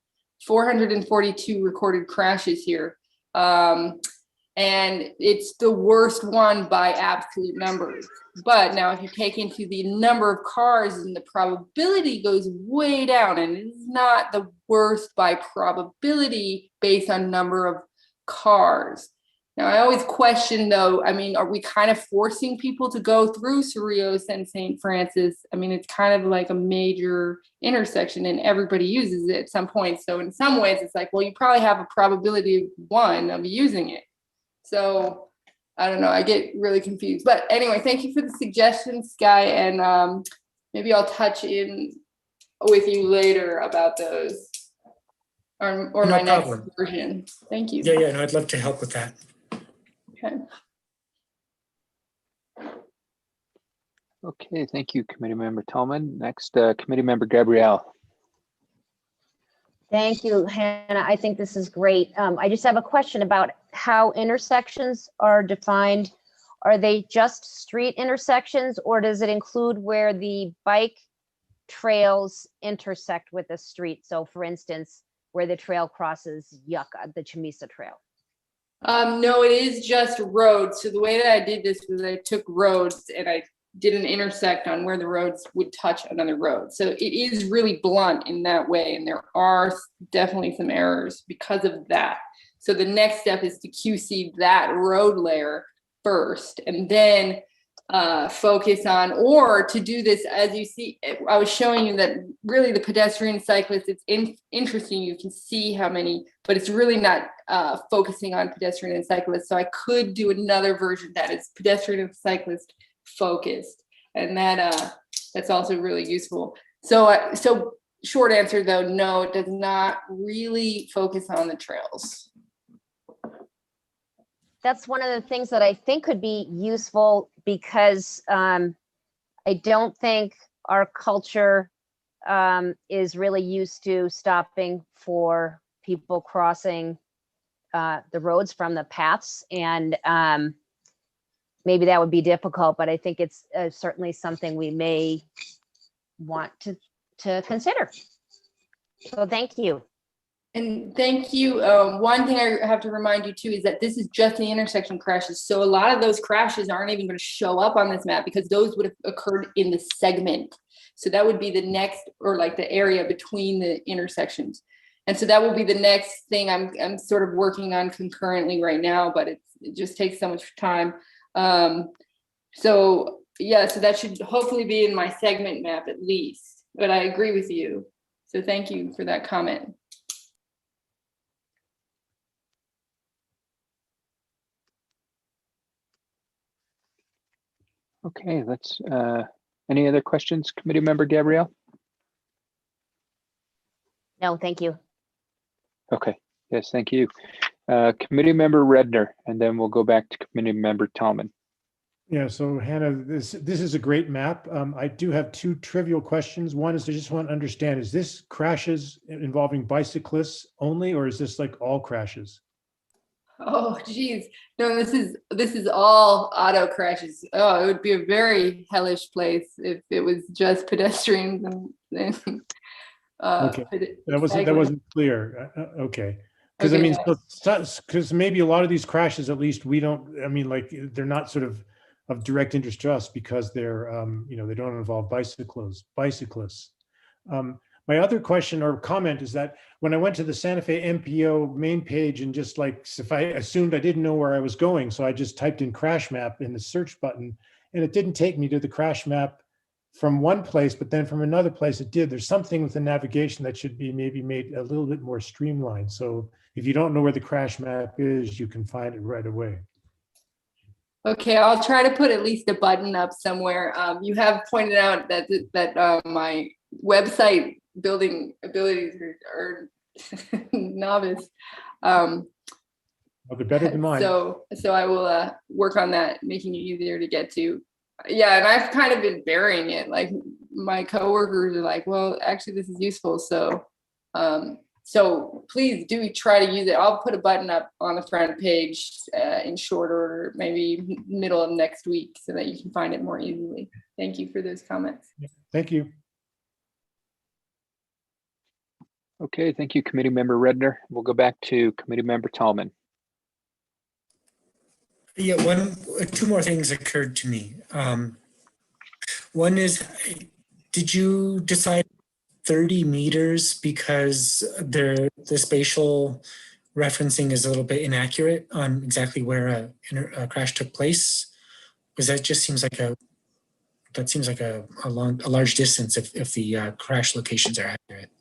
442 recorded crashes here. And it's the worst one by absolute numbers. But now if you take into the number of cars, and the probability goes way down, and it is not the worst by probability based on number of cars. Now I always question though, I mean, are we kind of forcing people to go through Cerrillos and St. Francis? I mean, it's kind of like a major intersection and everybody uses it at some point. So in some ways it's like, well, you probably have a probability of 1 of using it. So I don't know, I get really confused. But anyway, thank you for the suggestions, Sky, and maybe I'll touch in with you later about those, or no my problem. next version. Thank you. Yeah, no, I'd love to help with that. Okay. Okay, thank you, Committee Member Tillman. Next, Committee Member Gabrielle. Thank you, Hannah. I think this is great. I just have a question about how intersections are defined. Are they just street intersections, or does it include where the bike trails intersect with the street? So for instance, where the trail crosses Yucca, the Chamisa Trail. No, it is just roads. So the way that I did this was I took roads and I did an intersect on where the roads would touch another road. So it is really blunt in that way. And there are definitely some errors because of that. So the next step is to QC that road layer first, and then focus on, or to do this, as you see, I was showing you that really the pedestrian cyclist, it's interesting, you can see how many, but it's really not focusing on pedestrian and cyclists. So I could do another version that is pedestrian and cyclist focused, and that's also really useful. So short answer though, no, it does not really focus on the trails. That's one of the things that I think could be useful, because I don't think our culture is really used to stopping for people crossing the roads from the paths, and maybe that would be difficult, but I think it's certainly something we may want to consider. So thank you. And thank you. One thing I have to remind you too is that this is just the intersection crashes. So a lot of those crashes aren't even going to show up on this map, because those would have occurred in the segment. So that would be the next, or like the area between the intersections. And so that will be the next thing I'm sort of working on concurrently right now, but it just takes so much time. So yeah, so that should hopefully be in my segment map at least, but I agree with you. So thank you for that comment. Okay, let's, any other questions, committee member Gabrielle? No, thank you. Okay, yes, thank you. Committee member Redner, and then we'll go back to committee member Tallman. Yeah, so Hannah, this is a great map. I do have two trivial questions. One is I just want to understand, is this crashes involving bicyclists only, or is this like all crashes? Oh, geez. No, this is all auto crashes. Oh, it would be a very hellish place if it was just pedestrians and Okay, that wasn't clear. Okay. Because Okay, I mean, because maybe a lot of these crashes, at least we don't, I mean, like, they're not sort of direct interest to us because they're, they don't involve bicyclists. My other question or comment is that when I went to the Santa Fe MPO main page and just like, if I assumed I didn't know where I was going, so I just typed in crash map in the search button, and it didn't take me to the crash map from one place, but then from another place it did. There's something with the navigation that should be maybe made a little bit more streamlined. So if you don't know where the crash map is, you can find it right away. okay, I'll try to put at least a button up somewhere. You have pointed out that my website building abilities are novice. Well, they're better than mine. So I will work on that, making it easier to get to. Yeah, and I've kind of been burying it. Like my coworkers are like, well, actually this is useful. So so please do try to use it. I'll put a button up on the front page in short order, maybe middle of next week, so that you can find it more easily. Thank you for those comments. Thank you. Okay, thank you, committee member Redner. We'll go back to committee member Tallman. Yeah, two more things occurred to me. One is, did you decide 30 meters because the spatial referencing is a little bit inaccurate on exactly where a crash took place? Because that just seems like a large distance if the crash locations are accurate.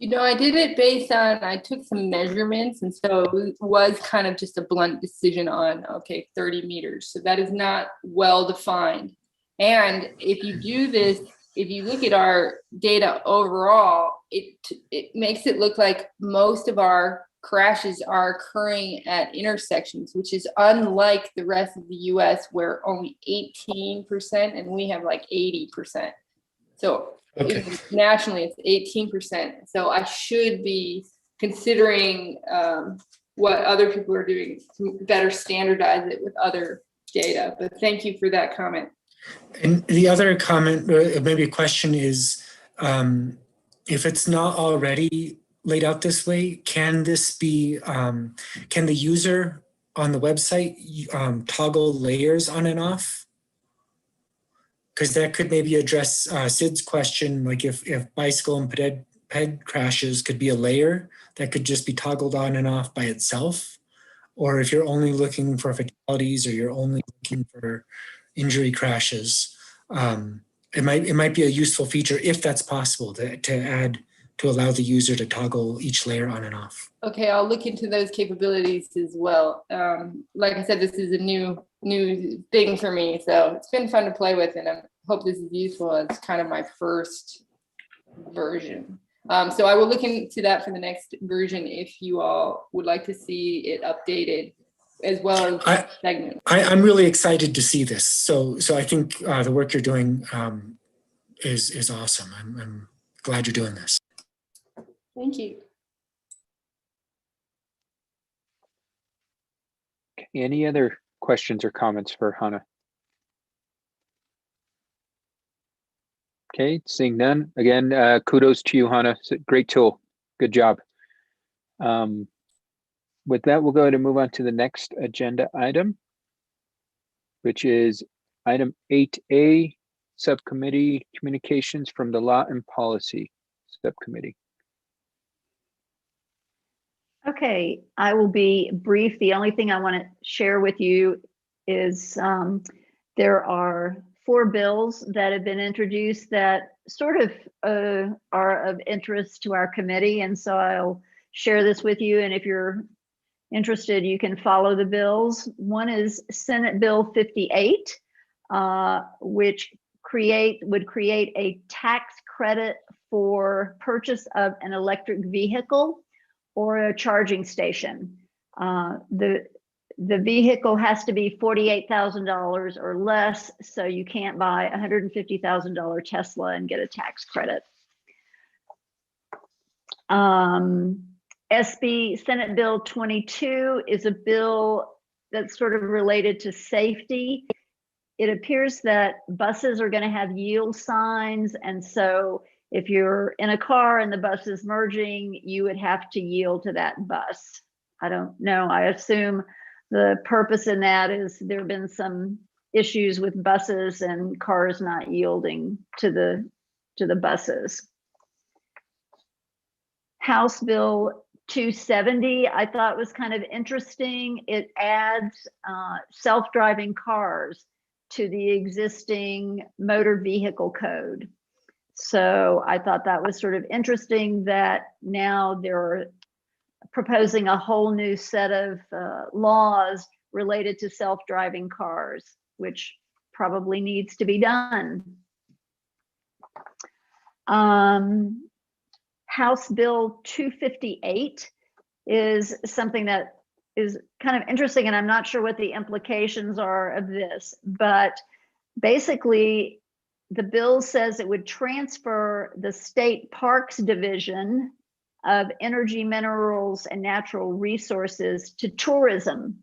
You know, I did it based on, I took some measurements, and so it was kind of just a blunt decision on, okay, 30 meters. So that is not well defined. And if you do this, if you look at our data overall, it makes it look like most of our crashes are occurring at intersections, which is unlike the rest of the US where only 18% and we have like 80%. So Okay. Nationally, it's 18%. So I should be considering what other people are doing to better standardize it with other data. But thank you for that comment. And the other comment, or maybe a question is, if it's not already laid out this way, can this be, can the user on the website toggle layers on and off? Because that could maybe address Sid's question, like if bicycle and ped crashes could be a layer that could just be toggled on and off by itself. Or if you're only looking for fatalities or you're only looking for injury crashes, it might be a useful feature if that's possible to add, to allow the user to toggle each layer on and off. Okay, I'll look into those capabilities as well. Like I said, this is a new thing for me, so it's been fun to play with, and I hope this is useful. It's kind of my first version. So I will look into that for the next version if you all would like to see it updated, as well as segments. I'm really excited to see this. So I think the work you're doing is awesome. I'm glad you're doing this. Thank you. Any other questions or comments for Hannah? Okay, seeing none. Again, kudos to you, Hannah. It's a great tool. Good job. With that, we'll go ahead and move on to the next agenda item, which is item 8A, Subcommittee communications from the Law and Policy Subcommittee. Okay, I will be brief. The only thing I want to share with you is there are 4 bills that have been introduced that sort of are of interest to our committee. And so I'll share this with you. And if you're interested, you can follow the bills. One is Senate Bill 58, which would create a tax credit for purchase of an electric vehicle or a charging station. The vehicle has to be $48,000 or less, so you can't buy a $150,000 Tesla and get a tax credit. SB Senate Bill 22 is a bill that's sort of related to safety. It appears that buses are going to have yield signs, and so if you're in a car and the bus is merging, you would have to yield to that bus. I don't know. I assume the purpose in that is there have been some issues with buses and cars not yielding to the buses. House Bill 270, I thought was kind of interesting. It adds self-driving cars to the existing motor vehicle code. So I thought that was sort of interesting that now they're proposing a whole new set of laws related to self-driving cars, which probably needs to be done. House Bill 258 is something that is kind of interesting, and I'm not sure what the implications are of this, but basically the bill says it would transfer the state parks division of energy, minerals, and natural resources to tourism.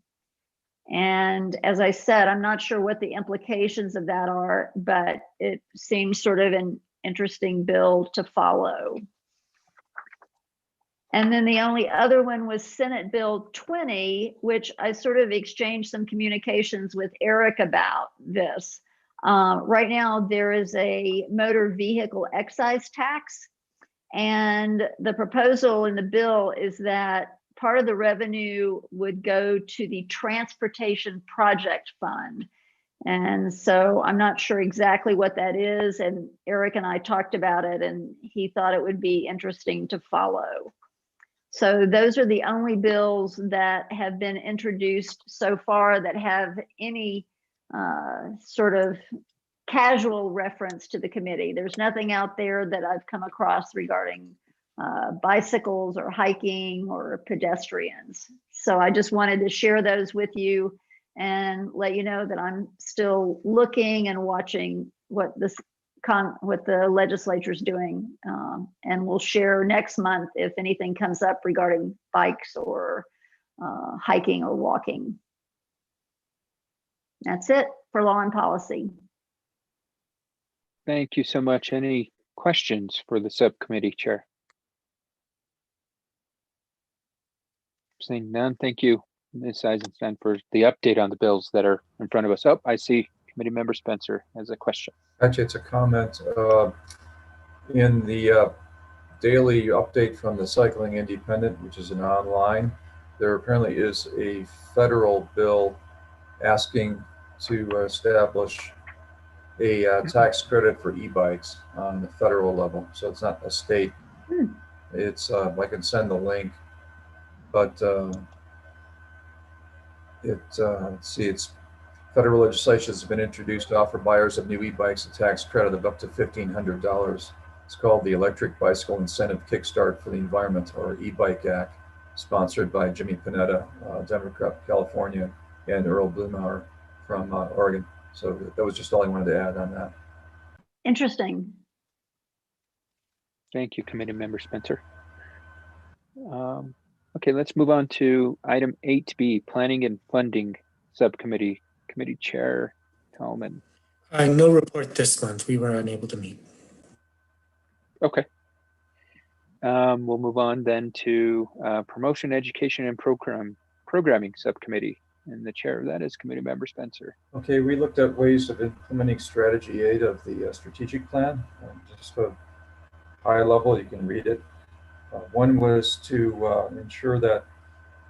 And as I said, I'm not sure what the implications of that are, but it seems sort of an interesting bill to follow. And then the only other one was Senate Bill 20, which I sort of exchanged some communications with Eric about this. Right now, there is a motor vehicle excise tax, and the proposal in the bill is that part of the revenue would go to the Transportation Project Fund. And so I'm not sure exactly what that is. And Eric and I talked about it, and he thought it would be interesting to follow. So those are the only bills that have been introduced so far that have any sort of casual reference to the committee. There's nothing out there that I've come across regarding bicycles or hiking or pedestrians. So I just wanted to share those with you and let you know that I'm still looking and watching what the legislature's doing, and we'll share next month if anything comes up regarding bikes or hiking or walking. That's it for Law and Policy. Thank you so much. Any questions for the subcommittee chair? Seeing none, thank you, Ms. Eisenstein, for the update on the bills that are in front of us. Oh, I see Committee Member Spencer has a question. Actually, it's a comment. In the daily update from the Cycling Independent, which is an online, there apparently is a federal bill asking to establish a tax credit for e-bikes on the federal level. So it's not a state. It's I can send the link, but let's see, it's federal legislation has been introduced to offer buyers of new e-bikes a tax credit of up to $1,500. It's called the Electric Bicycle Incentive Kickstart for the Environment, or E-Bike Act, sponsored by Jimmy Panetta, Democrat, California, and Earl Blumauer from Oregon. So that was just all I wanted to add on that. Interesting. Thank you, Committee Member Spencer. Okay, let's move on to item 8B, Planning and Funding Subcommittee. Committee Chair Tallman. No report this month. We were unable to meet. Okay. We'll move on then to Promotion, Education, and Programming Subcommittee. And the chair of that is Committee Member Spencer. Okay, we looked at ways of implementing strategy 8 of the strategic plan. Just a high level, you can read it. One was to ensure that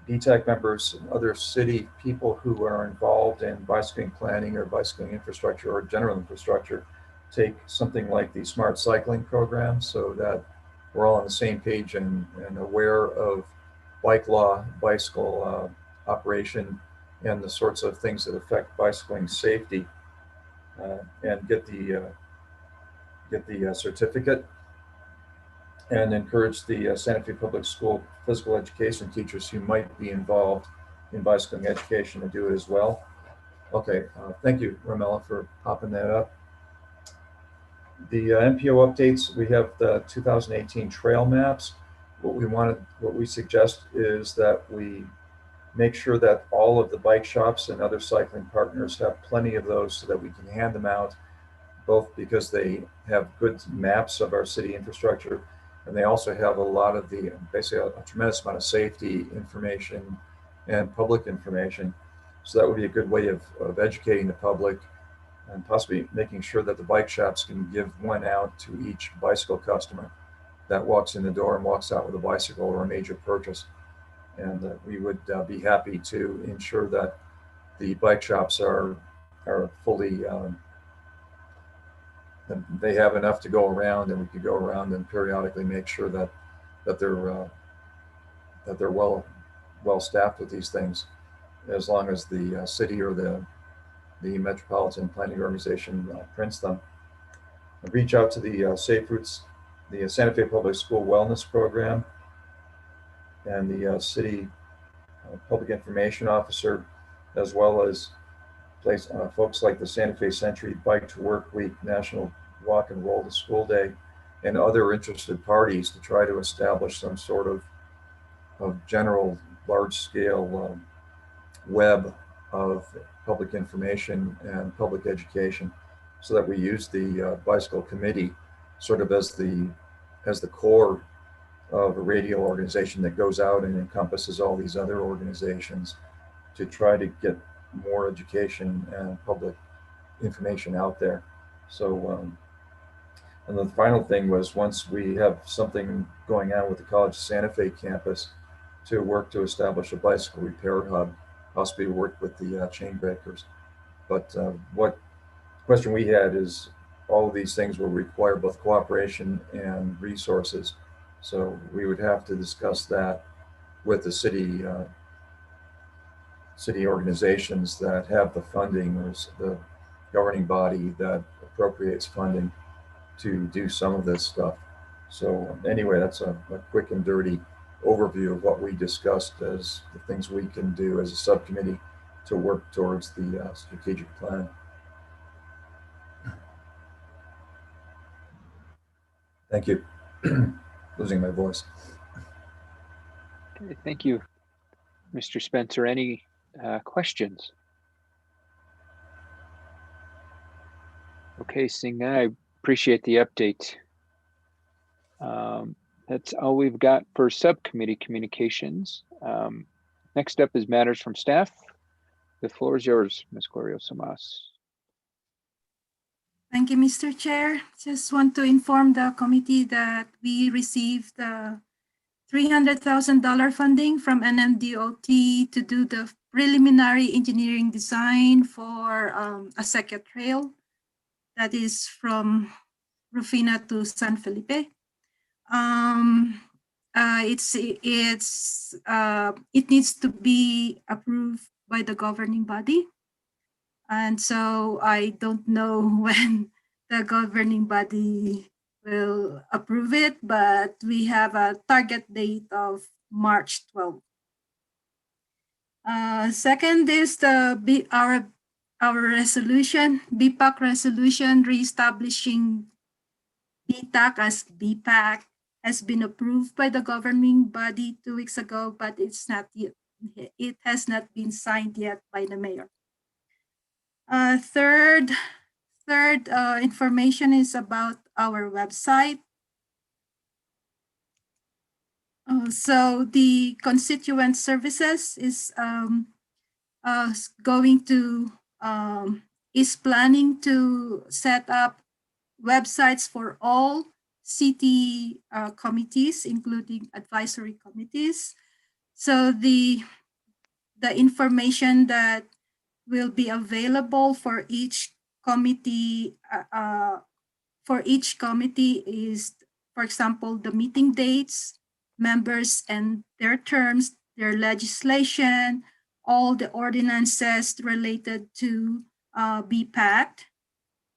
BTAC members and other city people who are involved in bicycling planning or bicycling infrastructure or general infrastructure take something like the smart cycling program, so that we're all on the same page and aware of bike law, bicycle operation, and the sorts of things that affect bicycling safety, and get the certificate, and encourage the Santa Fe Public School physical education teachers who might be involved in bicycling education to do it as well. Okay, thank you, Ramella, for popping that up. The MPO updates, we have the 2018 trail maps. What we suggest is that we make sure that all of the bike shops and other cycling partners have plenty of those so that we can hand them out, both because they have good maps of our city infrastructure, and they also have a lot of the, basically a tremendous amount of safety information and public information. So that would be a good way of educating the public and possibly making sure that the bike shops can give one out to each bicycle customer that walks in the door and walks out with a bicycle or a major purchase. And we would be happy to ensure that the bike shops are fully, they have enough to go around, and we could go around and periodically make sure that they're well staffed with these things, as long as the city or the Metropolitan Planning Organization prints them. Reach out to the Safe Routes, the Santa Fe Public School Wellness Program, and the city public information officer, as well as folks like the Santa Fe Century Bike to Work Week, National Walk and Roll to School Day, and other interested parties to try to establish some sort of general large-scale web of public information and public education, so that we use the bicycle committee sort of as the core of a radio organization that goes out and encompasses all these other organizations to try to get more education and public information out there. So, and the final thing was, once we have something going on with the College of Santa Fe campus, to work to establish a bicycle repair hub, possibly work with the chain breakers. But what question we had is, all of these things will require both cooperation and resources. So we would have to discuss that with the city organizations that have the funding, or the governing body that appropriates funding to do some of this stuff. So anyway, that's a quick and dirty overview of what we discussed as the things we can do as a subcommittee to work towards the strategic plan. Thank you. Losing my voice. Okay, thank you, Mr. Spencer. Any questions? Okay, seeing that, I appreciate the update. That's all we've got for subcommittee communications. Next up is matters from staff. The floor is yours, Ms. Glorioso-Mas. Thank you, Mr. Chair. Just want to inform the committee that we received $300,000 funding from NMDOT to do the preliminary engineering design for a second trail that is from Rufina to San Felipe. It needs to be approved by the governing body. And so I don't know when the governing body will approve it, but we have a target date of March 12th. Second is our resolution, BPAC resolution reestablishing BTAC as BPAC has been approved by the governing body 2 weeks ago, but it has not been signed yet by the mayor. Third information is about our website. So the constituent services is is planning to set up websites for all city committees, including advisory committees. So the information that will be available for each committee is, for example, the meeting dates, members and their terms, their legislation, all the ordinances related to BPAC,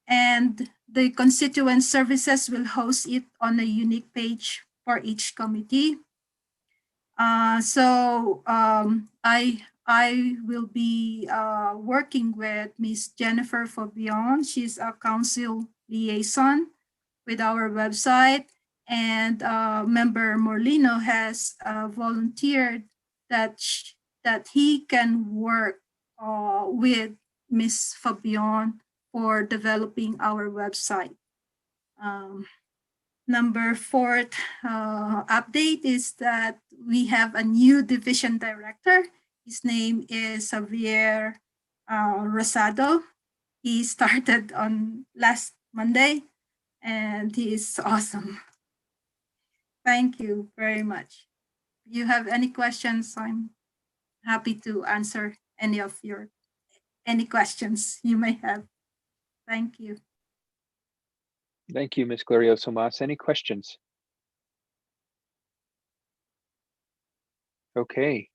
and the constituent services will host it on a unique page for each committee. I will be working with Ms. Jennifer Fabian. She's a council liaison with our website, and member Morlino has volunteered that he can work with Ms. Fabian for developing our website. Number 4 update is that we have a new division director. His name is Xavier Rosado. He started on last Monday, and he is awesome. Thank you very much. If you have any questions, I'm happy to answer any questions you may have. Thank you. Thank you, Ms. Glorioso Mas. Any questions? Okay,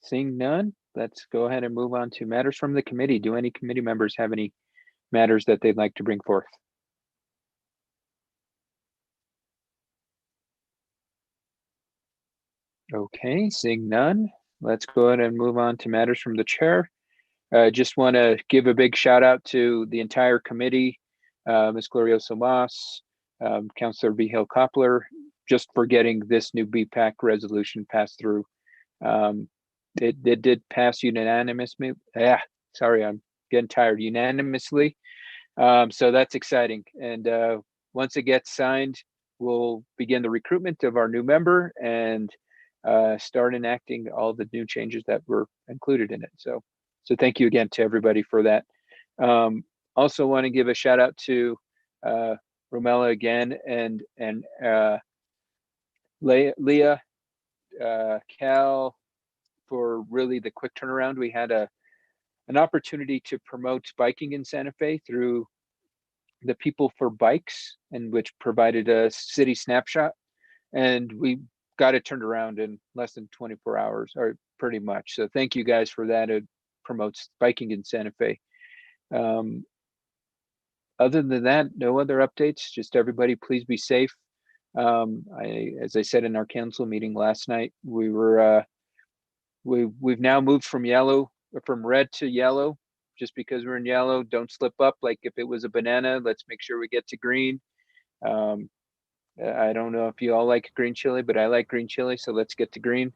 seeing none, let's go ahead and move on to matters from the committee. Do any committee members have any matters that they'd like to bring forth? Okay, seeing none, let's go ahead and move on to matters from the chair. Just want to give a big shout out to the entire committee, Ms. Glorioso Mas, Councilor Vigil Koppler, just for getting this new BPAC resolution passed through. It did pass unanimously. Sorry, I'm getting tired. Unanimously. So that's exciting. And once it gets signed, we'll begin the recruitment of our new member and start enacting all the new changes that were included in it. So thank you again to everybody for that. Also want to give a shout out to Romella again and Leah, Cal, for really the quick turnaround. We had an opportunity to promote biking in Santa Fe through the People for Bikes, and which provided a city snapshot, and we got it turned around in less than 24 hours, or pretty much. So thank you guys for that. It promotes biking in Santa Fe. Other than that, no other updates. Just everybody, please be safe. As I said in our council meeting last night, we've now moved from red to yellow. Just because we're in yellow, don't slip up. Like if it was a banana, let's make sure we get to green. I don't know if you all like green chili, but I like green chili, so let's get to green.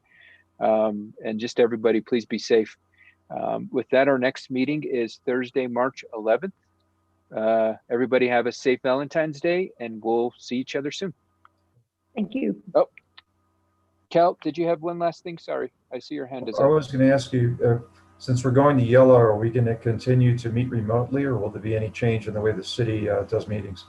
And just everybody, please be safe. With that, our next meeting is Thursday, March 11th. Everybody have a safe Valentine's Day, and we'll see each other soon. Thank you. Oh, Cal, did you have one last thing? Sorry, I see your hand is I up. was going to ask you, since we're going to yellow, are we going to continue to meet remotely, or will there be any change in the way the city does meetings?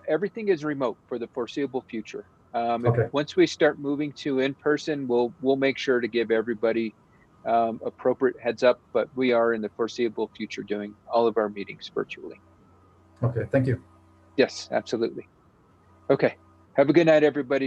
Everything is remote for the foreseeable future. Okay. Once we start moving to in person, we'll make sure to give everybody appropriate heads up, but we are in the foreseeable future doing all of our meetings virtually. Okay, thank you. Yes, absolutely. Okay, have a good night, everybody.